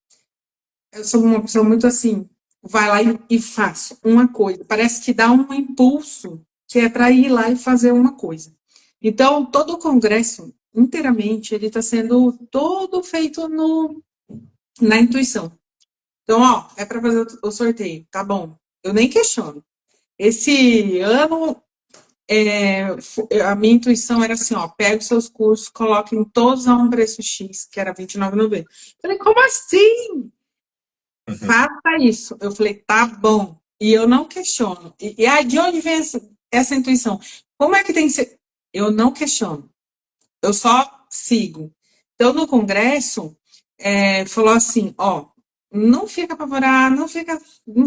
eu sou uma pessoa muito assim, vai lá e faz uma coisa. Parece que dá um impulso que é para ir lá e fazer uma coisa. Então, todo o congresso, inteiramente, ele está sendo todo feito na intuição. Então, é para fazer o sorteio, tá bom. Eu nem questiono. Esse ano, a minha intuição era assim, pega os seus cursos, coloquem todos a um preço X, que era R$29,90. Falei, como assim? Faça isso. Eu falei, tá bom. E eu não questiono. E aí, de onde vem essa intuição? Como é que tem que ser? Eu não questiono. Eu só sigo. Então, no congresso, falou assim, não fica apavorado, não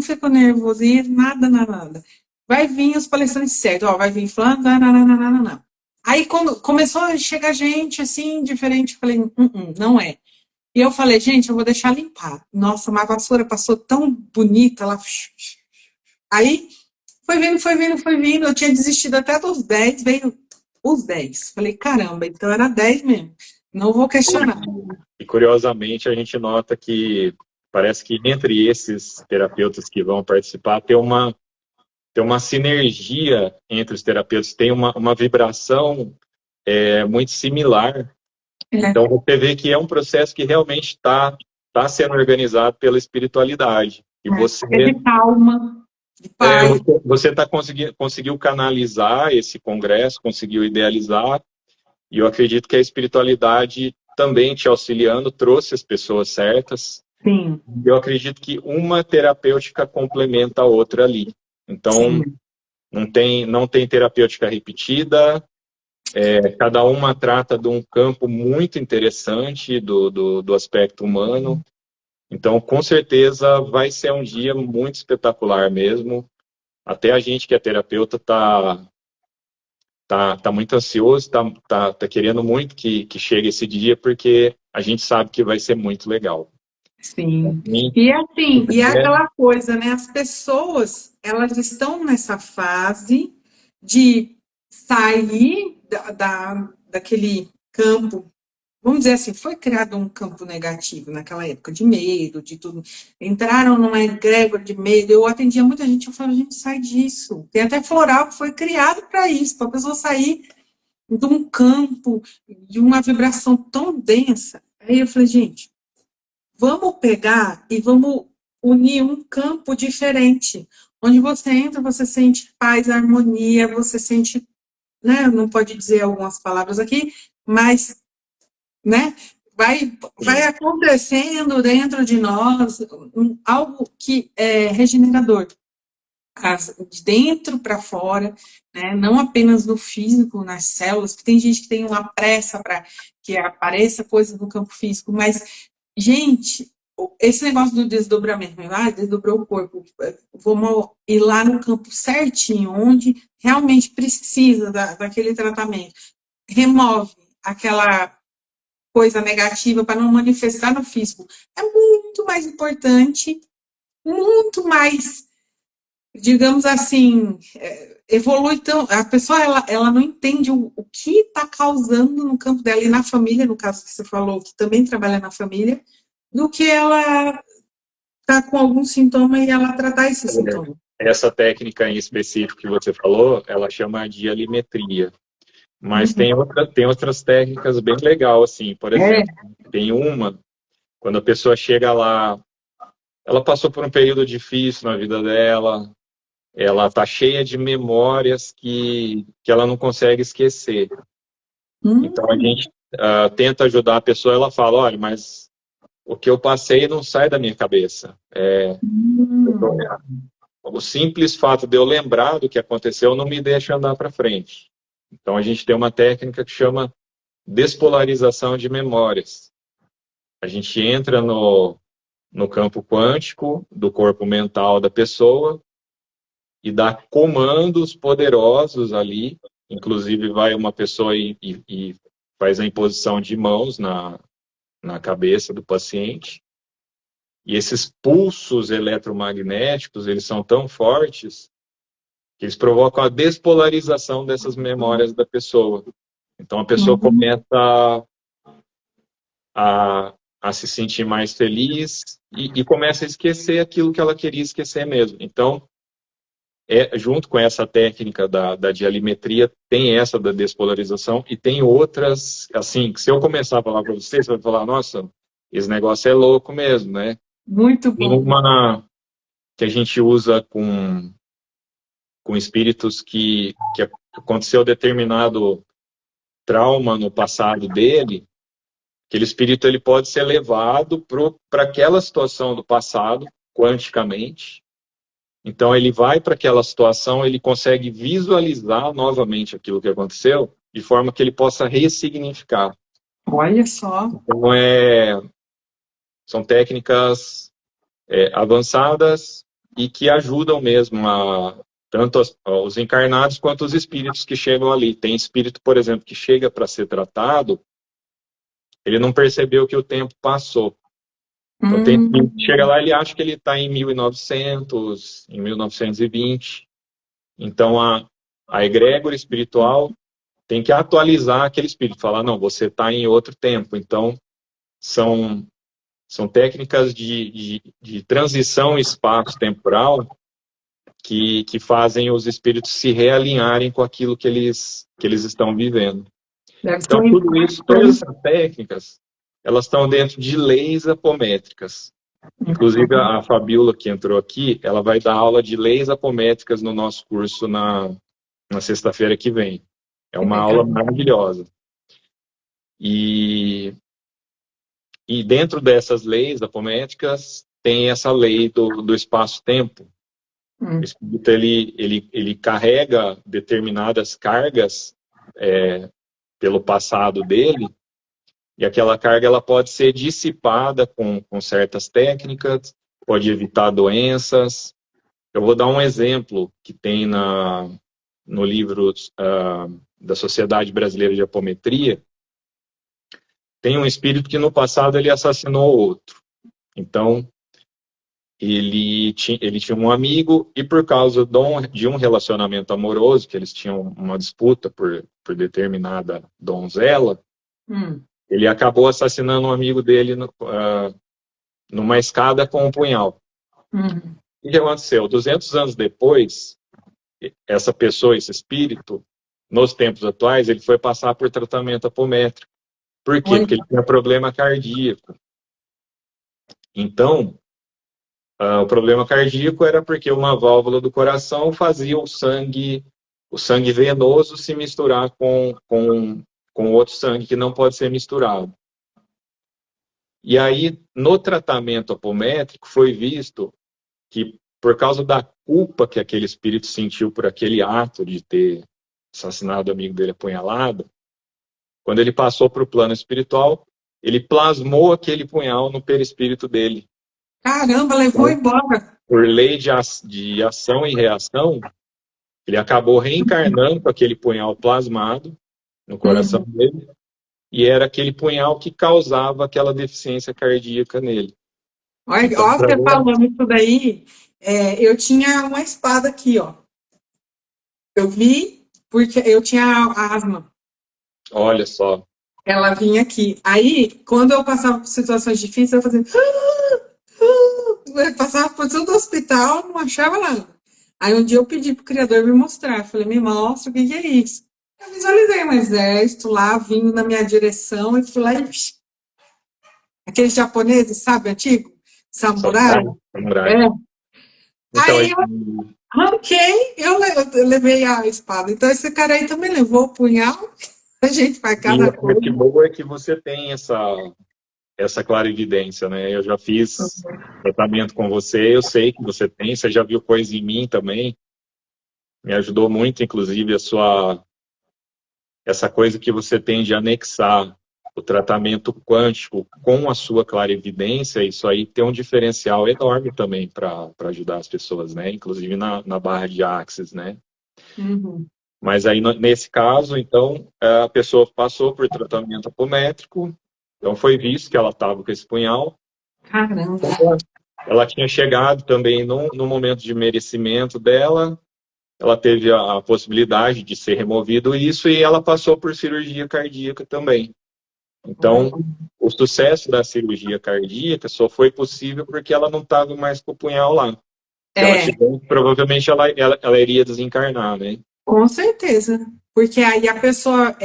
fica nervoso, nada. Vai vir os palestrantes certos, vai vir falando, não. Aí, quando começou a chegar gente, assim, diferente, eu falei, não é. E eu falei, gente, eu vou deixar limpar. Nossa, uma vassoura passou tão bonita lá. Aí, foi vindo. Eu tinha desistido até dos 10, veio os 10. Falei, caramba, então era 10 mesmo. Não vou questionar. E, curiosamente, a gente nota que parece que entre esses terapeutas que vão participar, tem uma sinergia entre os terapeutas, tem uma vibração muito similar. Então, você vê que é um processo que realmente está sendo organizado pela espiritualidade. E você, de calma, de paz. Você conseguiu canalizar esse congresso, conseguiu idealizar, e eu acredito que a espiritualidade também te auxiliando trouxe as pessoas certas. Sim. Eu acredito que uma terapêutica complementa a outra ali. Então, não tem terapêutica repetida, cada uma trata de um campo muito interessante do aspecto humano. Então, com certeza, vai ser um dia muito espetacular mesmo. Até a gente que é terapeuta tá muito ansioso, tá querendo muito que chegue esse dia, porque a gente sabe que vai ser muito legal. Sim. E assim, é aquela coisa, né? As pessoas, elas estão nessa fase de sair daquele campo, vamos dizer assim, foi criado um campo negativo naquela época, de medo, de tudo. Entraram numa egrégora de medo. Eu atendia muita gente, eu falava, a gente sai disso. Tem até floral que foi criado para isso, para a pessoa sair de um campo, de uma vibração tão densa. Aí eu falei, gente, vamos pegar e vamos unir um campo diferente, onde você entra, você sente paz, harmonia, você sente, né, não pode dizer algumas palavras aqui, mas, né, vai acontecendo dentro de nós algo que é regenerador. de dentro para fora, né? Não apenas no físico, nas células, porque tem gente que tem uma pressa para que apareça coisa no campo físico, mas, gente, esse negócio do desdobramento, desdobrou o corpo, vamos ir lá no campo certinho, onde realmente precisa daquele tratamento, remove aquela coisa negativa para não manifestar no físico. É muito mais importante, muito mais, digamos assim, evolui tão. A pessoa ela não entende o que está causando no campo dela e na família, no caso que você falou, que também trabalha na família, do que ela está com algum sintoma e ela tratar esse sintoma. Essa técnica em específico que você falou, ela chama de alimetria. Mas tem outras técnicas bem legais, assim. Por exemplo, tem uma, quando a pessoa chega lá, ela passou por um período difícil na vida dela, ela está cheia de memórias que ela não consegue esquecer. Então, a gente tenta ajudar a pessoa, ela fala, olha, mas o que eu passei não sai da minha cabeça. O simples fato de eu lembrar do que aconteceu não me deixa andar para frente. Então, a gente tem uma técnica que chama despolarização de memórias. A gente entra no campo quântico do corpo mental da pessoa e dá comandos poderosos ali. Inclusive, vai uma pessoa e faz a imposição de mãos na cabeça do paciente. E esses pulsos eletromagnéticos, eles são tão fortes que eles provocam a despolarização dessas memórias da pessoa. Então, a pessoa começa a se sentir mais feliz e começa a esquecer aquilo que ela queria esquecer mesmo. Então, junto com essa técnica da dialimetria, tem essa da despolarização e tem outras, assim, que se eu começar a falar para você vai falar, nossa, esse negócio é louco mesmo, né? Muito bom. Tem uma que a gente usa com espíritos que aconteceu determinado trauma no passado dele, aquele espírito ele pode ser levado para aquela situação do passado, quanticamente. Então, ele vai para aquela situação, ele consegue visualizar novamente aquilo que aconteceu, de forma que ele possa ressignificar. Olha só. Então, são técnicas avançadas e que ajudam mesmo tanto os encarnados quanto os espíritos que chegam ali. Tem espírito, por exemplo, que chega para ser tratado, ele não percebeu que o tempo passou. Então, tem espírito que chega lá, ele acha que ele está em 1900, em 1920. Então, a egrégora espiritual tem que atualizar aquele espírito, falar, não, você está em outro tempo. Então, são técnicas de transição espaço-temporal que fazem os espíritos se realinharem com aquilo que eles estão vivendo. Então, tudo isso, todas essas técnicas, elas estão dentro de leis apométricas. Inclusive, a Fabiola, que entrou aqui, ela vai dar aula de leis apométricas no nosso curso na sexta-feira que vem. É uma aula maravilhosa. E dentro dessas leis apométricas, tem essa lei do espaço-tempo. O espírito, ele carrega determinadas cargas pelo passado dele, e aquela carga ela pode ser dissipada com certas técnicas, pode evitar doenças. Eu vou dar um exemplo que tem no livro da Sociedade Brasileira de Apometria. Tem um espírito que no passado ele assassinou outro. Então, ele tinha um amigo e por causa de um relacionamento amoroso, que eles tinham uma disputa por determinada donzela, ele acabou assassinando um amigo dele numa escada com um punhal. O que aconteceu? 200 anos depois, essa pessoa, esse espírito, nos tempos atuais, ele foi passar por tratamento apométrico. Por quê? Porque ele tinha problema cardíaco. Então, o problema cardíaco era porque uma válvula do coração fazia o sangue venoso se misturar com outro sangue que não pode ser misturado. E aí, no tratamento apométrico, foi visto que, por causa culpa que aquele espírito sentiu por aquele ato de ter assassinado o amigo dele apunhalado, quando ele passou para o plano espiritual, ele plasmou aquele punhal no perispírito dele. Caramba, levou embora. Por lei de ação e reação, ele acabou reencarnando com aquele punhal plasmado no coração dele, e era aquele punhal que causava aquela deficiência cardíaca nele. Olha, então, você falando isso daí, eu tinha uma espada aqui, ó. Eu vi porque eu tinha asma. Olha só. Ela vinha aqui. Aí, quando eu passava por situações difíceis, eu fazia... Eu passava por todo o hospital, não achava nada. Aí um dia eu pedi pro criador me mostrar. Eu falei, me mostra, o que é isso? Eu visualizei um exército lá, vindo na minha direção, e fui lá e... Aqueles japoneses, sabe, antigo? Samurai. Samurai. Então, aí eu arranquei, eu levei a espada. Então esse cara aí também levou o punhal. A gente faz cada coisa. O que bom é que você tem essa clarividência, né? Eu já fiz tratamento com você, eu sei que você tem, você já viu coisa em mim também. Me ajudou muito, inclusive, essa coisa que você tem de anexar o tratamento quântico com a sua clarividência. Isso aí tem um diferencial enorme também para ajudar as pessoas, né? Inclusive na barra de Axis, né? Uhum. Mas aí, nesse caso, então, a pessoa passou por tratamento apométrico, então foi visto que ela estava com esse punhal. Caramba! Ela tinha chegado também no momento de merecimento dela, ela teve a possibilidade de ser removido isso e ela passou por cirurgia cardíaca também. Então, o sucesso da cirurgia cardíaca só foi possível porque ela não estava mais com o punhal lá. Se ela tivesse, provavelmente ela iria desencarnar, né? Com certeza. Porque aí a pessoa,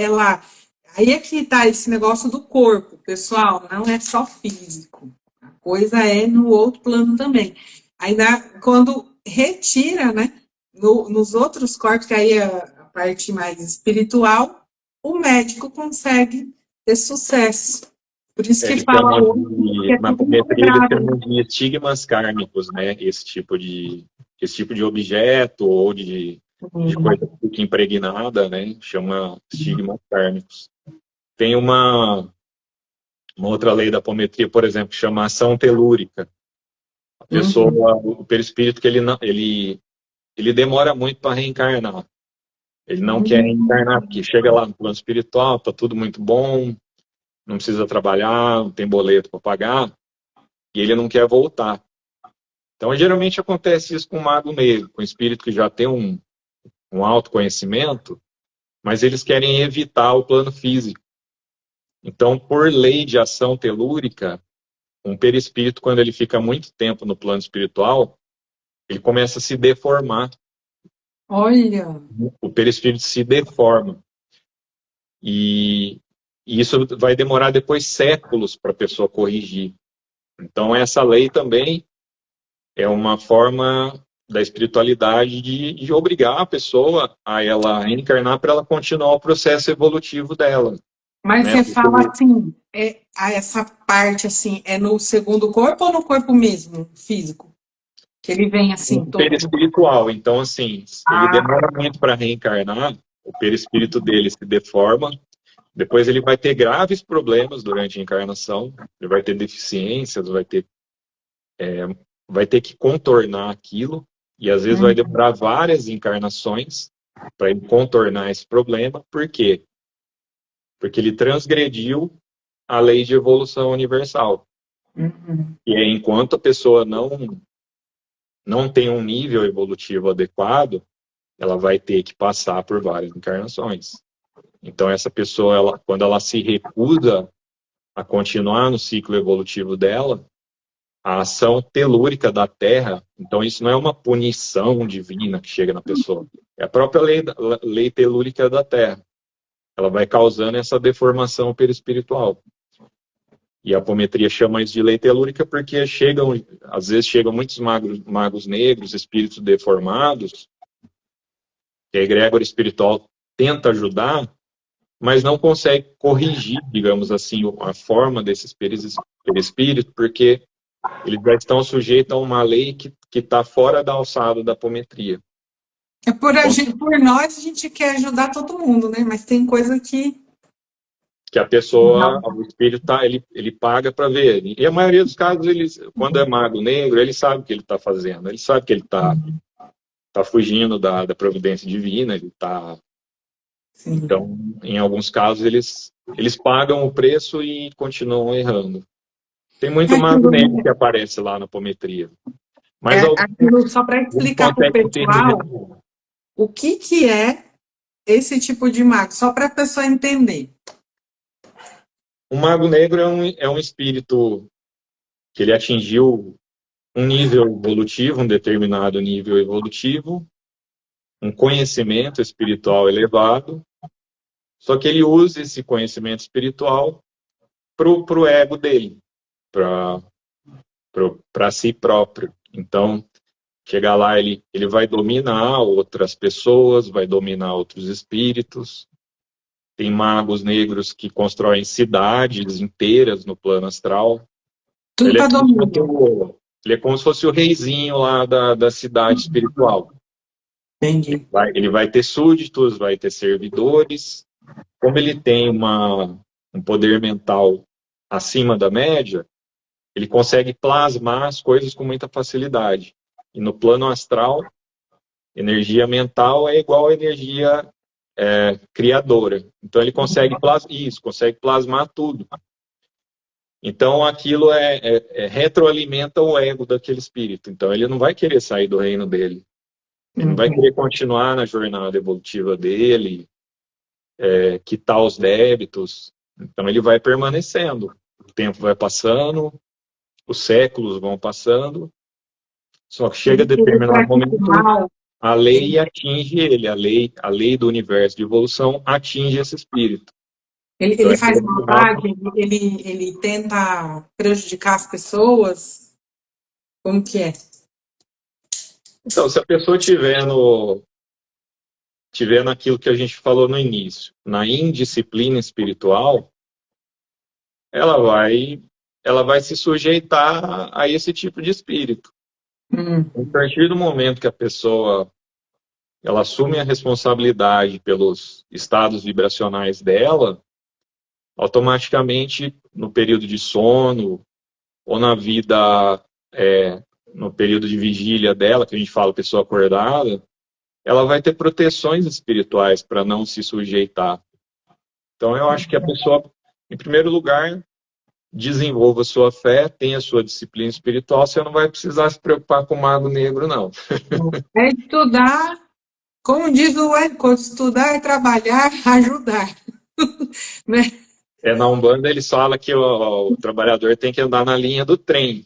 aí é que tá esse negócio do corpo, pessoal, não é só físico. A coisa é no outro plano também. Ainda quando retira, né, nos outros corpos, que aí é a parte mais espiritual, o médico consegue ter sucesso. Por isso que fala na apometria eles chamam de estigmas kármicos, né? Esse tipo de objeto ou de coisa que fica impregnada, né? Chama estigmas kármicos. Tem uma outra lei da apometria, por exemplo, que chama ação telúrica. A pessoa, o perispírito, que ele demora muito para reencarnar. Ele não quer reencarnar, porque chega lá no plano espiritual, tá tudo muito bom, não precisa trabalhar, não tem boleto para pagar, e ele não quer voltar. Então, geralmente acontece isso com o mago negro, com o espírito que já tem um autoconhecimento, mas eles querem evitar o plano físico. Então, por lei de ação telúrica, um perispírito, quando ele fica muito tempo no plano espiritual, ele começa a se deformar. Olha! O perispírito se deforma. E isso vai demorar depois séculos para a pessoa corrigir. Então, essa lei também é uma forma da espiritualidade de obrigar a pessoa a ela reencarnar para ela continuar o processo evolutivo dela. Mas né? Você fala assim, essa parte assim, é no segundo corpo ou no corpo mesmo, físico? Que ele vem assim, todo perispiritual. Então, assim, ele demora muito para reencarnar, o perispírito dele se deforma, depois ele vai ter graves problemas durante a encarnação, ele vai ter deficiências, vai ter que contornar aquilo, e às vezes vai demorar várias encarnações para ele contornar esse problema. Por quê? Porque ele transgrediu a lei de evolução universal. E é enquanto a pessoa não tem um nível evolutivo adequado, ela vai ter que passar por várias encarnações. Então, essa pessoa, quando ela se recusa a continuar no ciclo evolutivo dela, a ação telúrica da Terra, então isso não é uma punição divina que chega na pessoa, é a própria lei telúrica da Terra. Ela vai causando essa deformação perispiritual. E a apometria chama isso de lei telúrica porque às vezes chegam muitos magos negros, espíritos deformados, que a egrégora espiritual tenta ajudar, mas não consegue corrigir, digamos assim, a forma desses perispíritos, porque eles já estão sujeitos a uma lei que está fora da alçada da apometria. Por nós, a gente quer ajudar todo mundo, né? Mas tem coisa que a pessoa, o espírito ele paga para ver. E a maioria dos casos, quando é mago negro, ele sabe o que ele está fazendo. Ele sabe que ele está fugindo da providência divina. Ele está. Então, em alguns casos, eles pagam o preço e continuam errando. Tem muito mago negro que aparece lá na apometria. Mas só para explicar para o pessoal o que é esse tipo de mago, só para a pessoa entender. O mago negro é um espírito que ele atingiu um nível evolutivo, um determinado nível evolutivo, um conhecimento espiritual elevado, só que ele usa esse conhecimento espiritual pro ego dele, para si próprio. Então, chegar lá, ele vai dominar outras pessoas, vai dominar outros espíritos. Tem magos negros que constroem cidades inteiras no plano astral. Ele é como se fosse o reizinho lá da cidade espiritual. Entendi. Ele vai ter súditos, vai ter servidores. Como ele tem um poder mental acima da média, ele consegue plasmar as coisas com muita facilidade. E no plano astral, energia mental é igual a energia criadora. Então ele consegue plasmar tudo. Então aquilo retroalimenta o ego daquele espírito. Então ele não vai querer sair do reino dele. Ele não vai querer continuar na jornada evolutiva dele, quitar os débitos. Então ele vai permanecendo. O tempo vai passando, os séculos vão passando, só que chega a determinado momento, a lei atinge ele, a lei do universo de evolução atinge esse espírito. Ele faz maldade, ele tenta prejudicar as pessoas? Como que é? Então, se a pessoa tiver naquilo que a gente falou no início, na indisciplina espiritual, ela vai se sujeitar a esse tipo de espírito. A partir do momento que a pessoa ela assume a responsabilidade pelos estados vibracionais dela, automaticamente, no período de sono, ou na vida, no período de vigília dela, que a gente fala pessoa acordada, ela vai ter proteções espirituais para não se sujeitar. Então, eu acho que a pessoa, em primeiro lugar, desenvolva sua fé, tenha sua disciplina espiritual, você não vai precisar se preocupar com o mago negro, não. É estudar, como diz o Encontro, estudar é trabalhar, ajudar. Né? Na Umbanda eles falam que o trabalhador tem que andar na linha do trem.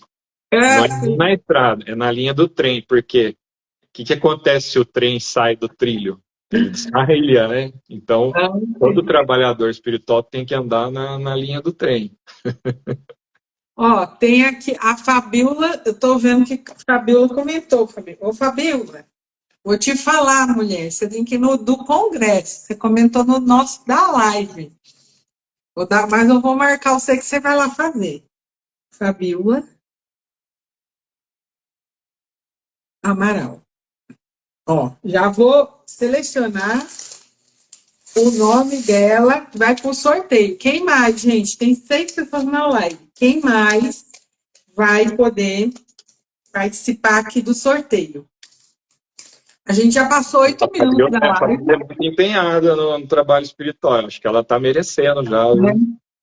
Não é na estrada, é na linha do trem, porque o que acontece se o trem sai do trilho? Ele descarrilha, né? Então, todo trabalhador espiritual tem que andar na linha do trem. Ó, tem aqui a Fabíola, eu tô vendo que a Fabíola comentou, Fabíola. Ô, Fabíola, vou te falar, mulher, você tem que ir no do Congresso, você comentou no nosso da live. Mas eu vou marcar você que você vai lá fazer. Fabíola Amaral. Ó, já vou selecionar o nome dela, vai para o sorteio. Quem mais, gente? Tem 6 pessoas na live. Quem mais vai poder participar aqui do sorteio? A gente já passou 8 minutos da live. Ela é muito empenhada no trabalho espiritual. Acho que ela está merecendo já.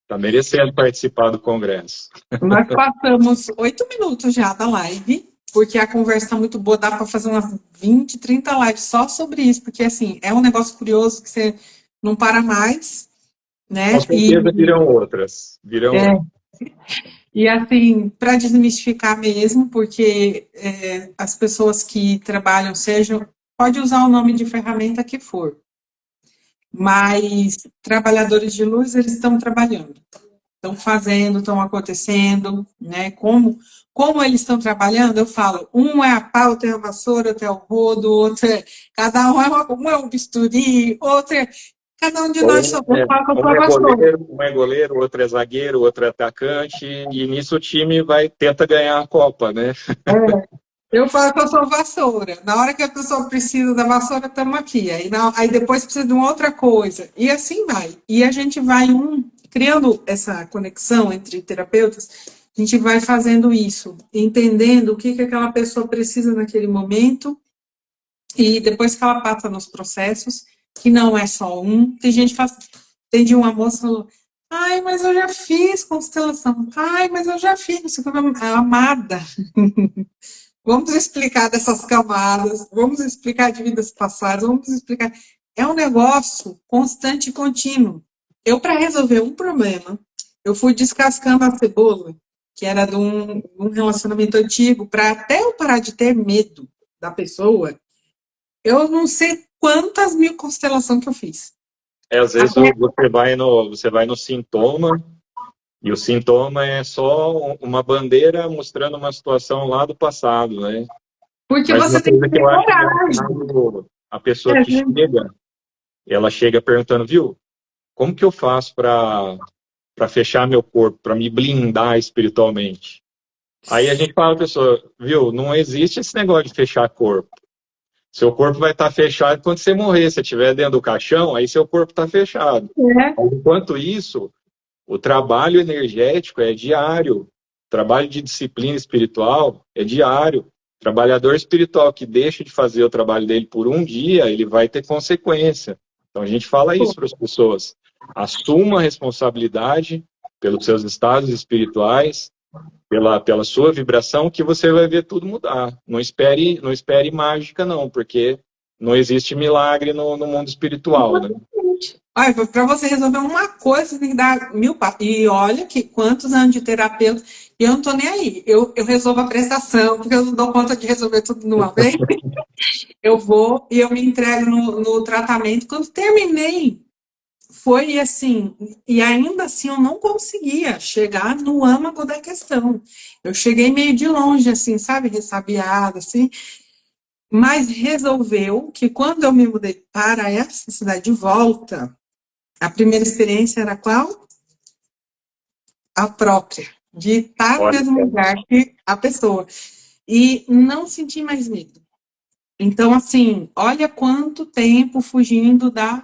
Está merecendo participar do congresso. Nós passamos 8 minutos já da live, porque a conversa está muito boa. Dá para fazer umas 20, 30 lives só sobre isso, porque assim, é um negócio curioso que você não para mais, né? Com certeza virão outras. E assim, para desmistificar mesmo, porque as pessoas que trabalham, pode usar o nome de ferramenta que for, mas trabalhadores de luz, eles estão trabalhando, estão fazendo, estão acontecendo, né? Como eles estão trabalhando, eu falo, um é a pá, outro é a vassoura, outro é o rodo, outro cada um é um bisturi, outro Cada um de nós somos. Eu falo que eu sou vassoura. Um é goleiro, outro é zagueiro, outro é atacante, e nisso o time tenta ganhar a Copa, né? Eu falo que eu sou vassoura. Na hora que a pessoa precisa da vassoura, estamos aqui. Aí depois precisa de uma outra coisa. E assim vai. E a gente vai criando essa conexão entre terapeutas, a gente vai fazendo isso, entendendo o que aquela pessoa precisa naquele momento, e depois que ela passa nos processos, que não é só um. Tem gente que faz. Tem uma moça que falou, ai, mas eu já fiz constelação. Ai, mas eu já fiz. Amada. Vamos explicar dessas camadas, vamos explicar de vidas passadas, vamos explicar. É um negócio constante e contínuo. Eu, para resolver um problema, eu fui descascando a cebola, que era de um relacionamento antigo, para até eu parar de ter medo da pessoa, eu não sei quantas mil constelações que eu fiz. Às vezes você vai no sintoma, e o sintoma é só uma bandeira mostrando uma situação lá do passado, né? Porque mas você tem que ter coragem. A pessoa que chega, ela chega perguntando, viu, como que eu faço para fechar meu corpo, para me blindar espiritualmente? Aí a gente fala, pessoa, viu, não existe esse negócio de fechar corpo. Seu corpo vai estar fechado quando você morrer. Se estiver dentro do caixão, aí seu corpo está fechado. Enquanto isso, o trabalho energético é diário. O trabalho de disciplina espiritual é diário. O trabalhador espiritual que deixa de fazer o trabalho dele por um dia, ele vai ter consequência. Então a gente fala isso para as pessoas. Assuma a responsabilidade pelos seus estados espirituais, pela sua vibração, que você vai ver tudo mudar. Não espere mágica, não, porque não existe milagre no mundo espiritual, né? Olha, para você resolver uma coisa, você tem que dar 1000 passos. E olha que quantos anos de terapeuta, e eu não estou nem aí. Eu resolvo a prestação, porque eu não dou conta de resolver tudo de uma vez. Eu vou e eu me entrego no tratamento. Quando terminei, foi assim, e ainda assim eu não conseguia chegar no âmago da questão. Eu cheguei meio de longe, assim, sabe, ressabiada, assim. Mas resolveu que quando eu me mudei para essa cidade de volta, a primeira experiência era qual? A própria, de estar no mesmo lugar que a pessoa. E não sentir mais medo. Então, assim, olha quanto tempo fugindo da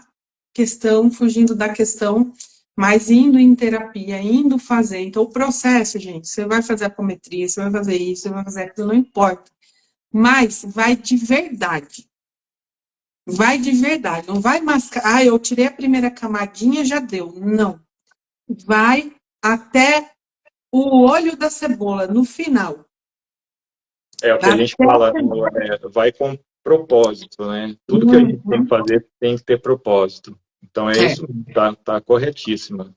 questão, mas indo em terapia, indo fazer. Então, o processo, gente, você vai fazer apometria, você vai fazer isso, você vai fazer aquilo, não importa. Mas vai de verdade. Vai de verdade. Não vai mascarar. Ah, eu tirei a primeira camadinha, já deu. Não. Vai até o olho da cebola, no final. É o que a gente fala, vai com propósito, né? Tudo que a gente tem que fazer tem que ter propósito. Então é isso, tá corretíssima.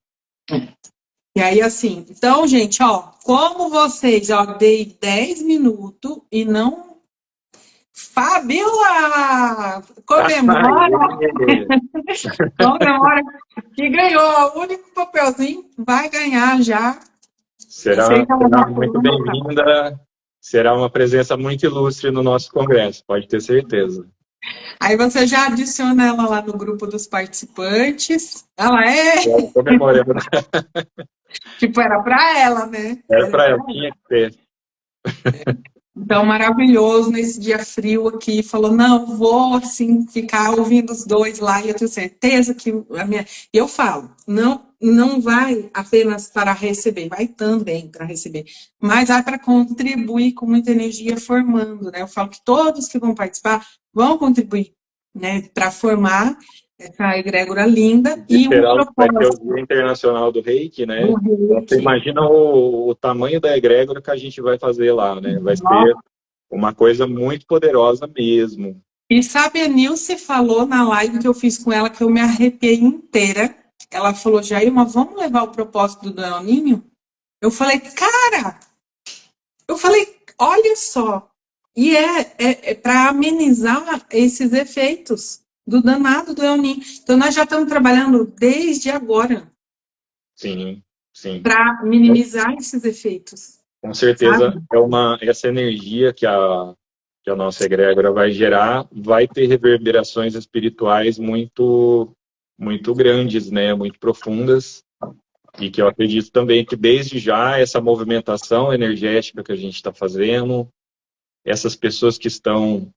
E aí, assim, então, gente, ó, como vocês, ó, dei 10 minutos e não... Fabiola! Comemora! Comemora que ganhou o único papelzinho, vai ganhar já. Será muito bem-vinda, será uma presença muito ilustre no nosso congresso, pode ter certeza. Aí você já adiciona ela lá no grupo dos participantes. Ela é... comemorando. Tipo, era para ela, né? Era para ela, tinha que ter. Então, maravilhoso, nesse dia frio aqui, falou, não, vou, assim, ficar ouvindo os dois lá, e eu tenho certeza que a minha... E eu falo, não vai apenas para receber, vai também para receber, mas vai para contribuir com muita energia formando, né? Eu falo que todos que vão participar vão contribuir, né, para formar essa egrégora linda. E vai ter o Dia Internacional do Reiki, né? Você imagina o tamanho da egrégora que a gente vai fazer lá, né? Vai ser uma coisa muito poderosa mesmo. E sabe, a Nilce falou na live que eu fiz com ela, que eu me arrepiei inteira. Ela falou, Jailma, vamos levar o propósito do El Niño? Eu falei, cara! Eu falei, olha só! E é para amenizar esses efeitos do danado do El Niño. Então, nós já estamos trabalhando desde agora. Sim. Para minimizar esses efeitos. Com certeza, essa energia que a nossa egrégora vai gerar vai ter reverberações espirituais muito, muito grandes, né, muito profundas, e que eu acredito também que desde já essa movimentação energética que a gente está fazendo, essas pessoas que estão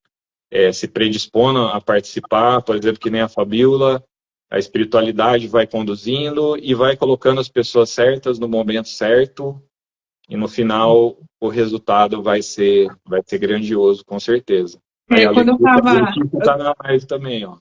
se predispondo a participar, por exemplo, que nem a Fabíola, a espiritualidade vai conduzindo e vai colocando as pessoas certas no momento certo, e no final o resultado vai ser grandioso, com certeza. Aí a Quando eu tava... está na live também, ó.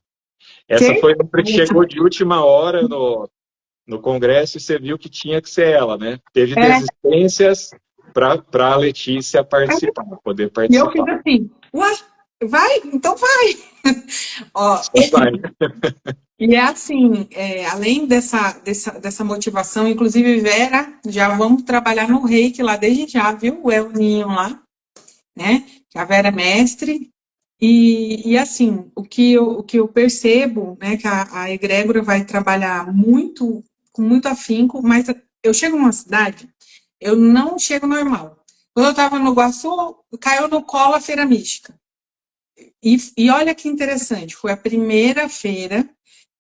Essa foi uma que chegou de última hora no congresso e você viu que tinha que ser ela, né? Teve desistências para a Letícia participar, poder E eu fiz participar. assim, ué, vai? Então vai! Ó, Vai. e é assim, além dessa motivação, inclusive, Vera, já vamos trabalhar no Reiki lá desde já, viu? O El Ninho lá, né? A Vera é mestre. E assim, o que eu percebo, né, que a egrégora vai trabalhar muito, com muito afinco, mas eu chego numa cidade, eu não chego normal. Quando eu estava no Iguaçu, caiu no colo a Feira Mística. E olha que interessante, foi a primeira feira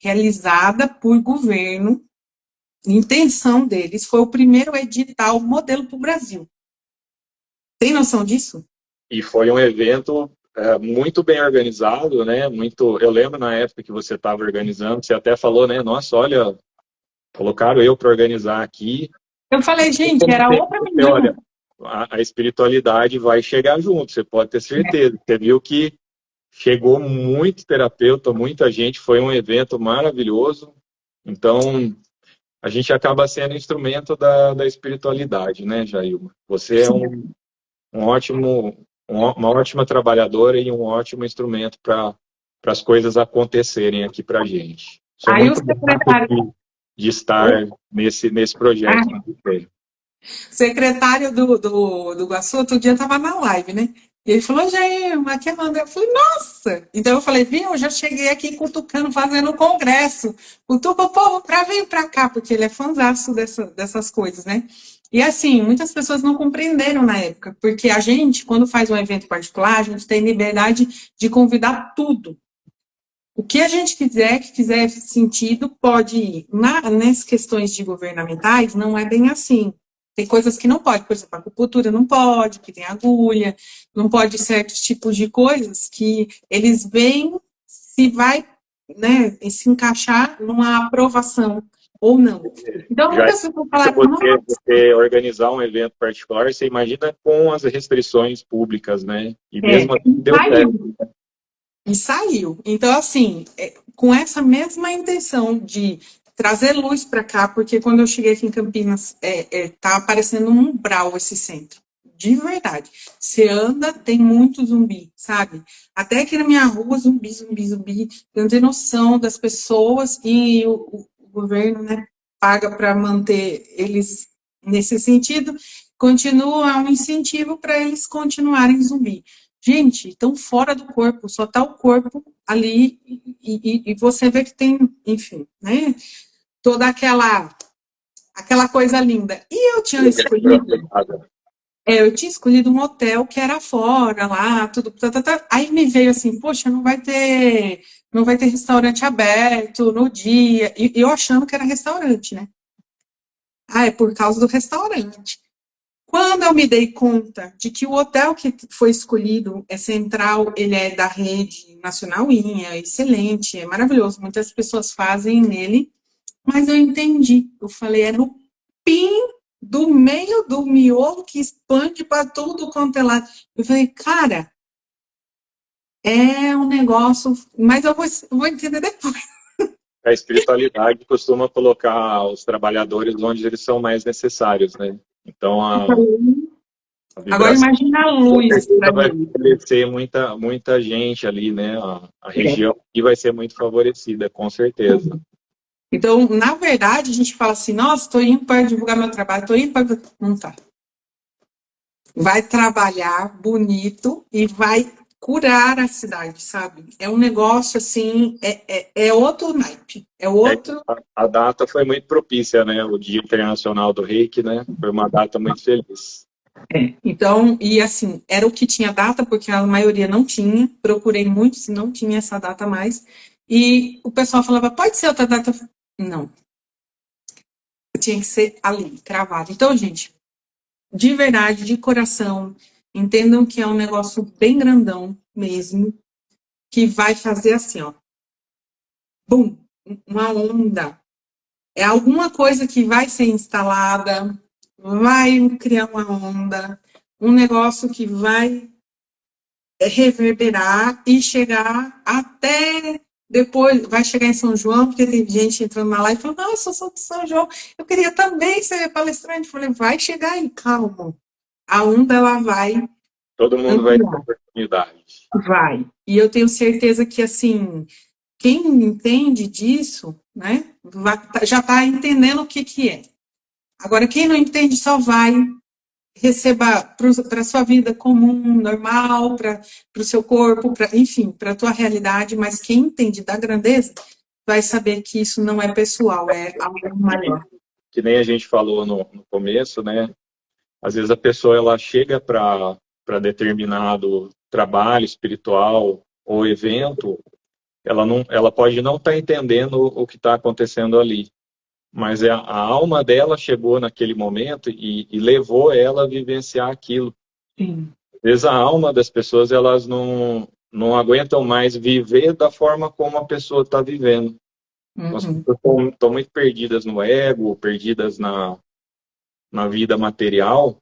realizada por governo, intenção deles, foi o primeiro edital modelo para o Brasil. Tem noção disso? E foi um evento muito bem organizado, né? Eu lembro na época que você estava organizando, você até falou, né? Nossa, olha, colocaram eu para organizar aqui. Eu falei, gente, era outra menina. Olha, a espiritualidade vai chegar junto, você pode ter certeza. Você viu que chegou muito terapeuta, muita gente, foi um evento maravilhoso. Então, a gente acaba sendo instrumento da espiritualidade, né, Jailma? Você é uma ótima trabalhadora e um ótimo instrumento para as coisas acontecerem aqui para a gente. Sou Aí muito grato de estar nesse projeto. O secretário do Iguaçu, outro dia estava na live, né? E ele falou, Jailma, que manda? Eu falei, nossa! Então eu falei, viu, eu já cheguei aqui cutucando, fazendo o congresso. Cutuca o povo para vir para cá, porque ele é fãzaço dessas coisas, né? E assim, muitas pessoas não compreenderam na época, porque a gente, quando faz um evento particular, a gente tem liberdade de convidar tudo. O que a gente quiser, que fizer sentido, pode ir. Nas questões de governamentais, não é bem assim. Tem coisas que não pode, por exemplo, a acupuntura não pode, que tem agulha, não pode certos tipos de coisas que eles veem se vai, né, se encaixar numa aprovação ou não. Então, muitas pessoas falaram, você organizar um evento particular, você imagina com as restrições públicas, né? E mesmo assim deu certo. E saiu. Então, assim, com essa mesma intenção de trazer luz para cá, porque quando eu cheguei aqui em Campinas, tá aparecendo um umbral esse centro. De verdade. Você anda, tem muito zumbi, sabe? Até aqui na minha rua, zumbi, zumbi, zumbi. Eu não tenho noção das pessoas e o governo, né, paga para manter eles nesse sentido. Continua um incentivo para eles continuarem zumbi. Gente, estão fora do corpo, só está o corpo ali e você vê que tem, enfim, né? Toda aquela coisa linda. E eu tinha escolhido um hotel que era fora, lá, tudo. Aí me veio assim, poxa, não vai ter restaurante aberto no dia. E eu achando que era restaurante, né? Ah, é por causa do restaurante. Quando eu me dei conta de que o hotel que foi escolhido é central, ele é da rede nacional é excelente, é maravilhoso, muitas pessoas fazem nele, mas eu entendi, eu falei, é no pin do meio do miolo que expande para tudo quanto é lado. Eu falei, cara, é um negócio, mas eu vou entender depois. A espiritualidade costuma colocar os trabalhadores onde eles são mais necessários, né? Então, agora imagina a luz. Vai favorecer muita gente ali, né? A região aqui vai ser muito favorecida, com certeza. Então, na verdade, a gente fala assim, nossa, estou indo para divulgar meu trabalho, estou indo para... Não tá. Vai trabalhar bonito e vai curar a cidade, sabe? É um negócio assim, é outro naipe, é outro... A data foi muito propícia, né? O Dia Internacional do Reiki, né? Foi uma data muito feliz. Então, e assim, era o que tinha data, porque a maioria não tinha, procurei muito se não tinha essa data mais, E o pessoal falava, pode ser outra data? Não. Tinha que ser ali, cravado. Então, gente, de verdade, de coração, entendam que é um negócio bem grandão mesmo, que vai fazer assim, ó, bum, uma onda. É alguma coisa que vai ser instalada, vai criar uma onda, um negócio que vai reverberar e chegar até depois, vai chegar em São João, porque tem gente entrando na live e falando, nossa, eu sou de São João, eu queria também ser palestrante. Eu falei, vai chegar aí, calma. A onda, ela vai Todo mundo vai ter ampliar. oportunidade. Vai. E eu tenho certeza que, assim, quem entende disso, né, já está entendendo o que, que é. Agora, quem não entende só vai receba para a sua vida comum, normal, para o seu corpo, enfim, para a tua realidade, mas quem entende da grandeza vai saber que isso não é pessoal, é algo maior. Que nem a gente falou no começo, né? Às vezes a pessoa ela chega para determinado trabalho espiritual ou evento, ela pode não estar entendendo o que está acontecendo ali, mas a alma dela chegou naquele momento e levou ela a vivenciar aquilo. Sim. Às vezes a alma das pessoas elas não aguentam mais viver da forma como a pessoa está vivendo. As pessoas estão muito perdidas no ego, perdidas na vida material.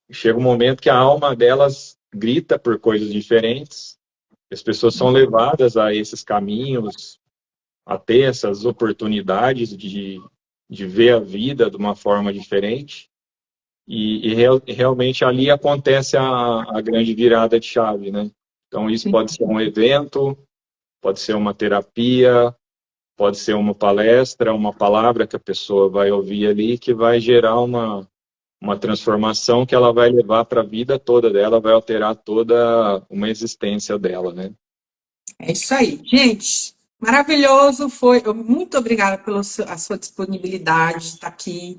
Chega um momento que a alma delas grita por coisas diferentes. As pessoas são levadas a esses caminhos, a ter essas oportunidades de ver a vida de uma forma diferente. E realmente ali acontece a grande virada de chave, né? Então isso pode ser um evento, pode ser uma terapia, pode ser uma palestra, uma palavra que a pessoa vai ouvir ali que vai gerar uma transformação que ela vai levar para a vida toda dela, vai alterar toda uma existência dela, né? É isso aí. Gente, maravilhoso. Muito obrigada pela sua disponibilidade de estar aqui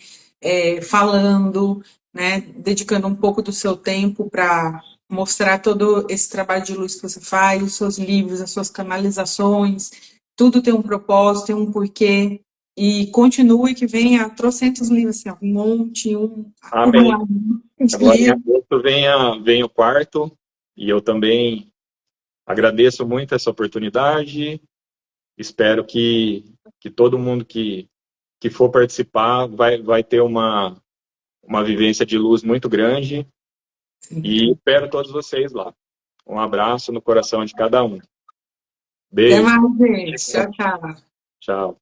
falando, né, dedicando um pouco do seu tempo para mostrar todo esse trabalho de luz que você faz, os seus livros, as suas canalizações. Tudo tem um propósito, tem um porquê. E continue que venha trocentos livros, assim, um monte, Amém. acumulado de Agora em livros. agosto vem o quarto, e eu também agradeço muito essa oportunidade. Espero que todo mundo que for participar vai ter uma vivência de luz muito grande. E espero todos vocês lá. Um abraço no coração de cada um. Até Beijo. mais, gente. Tchau, tchau. Tchau.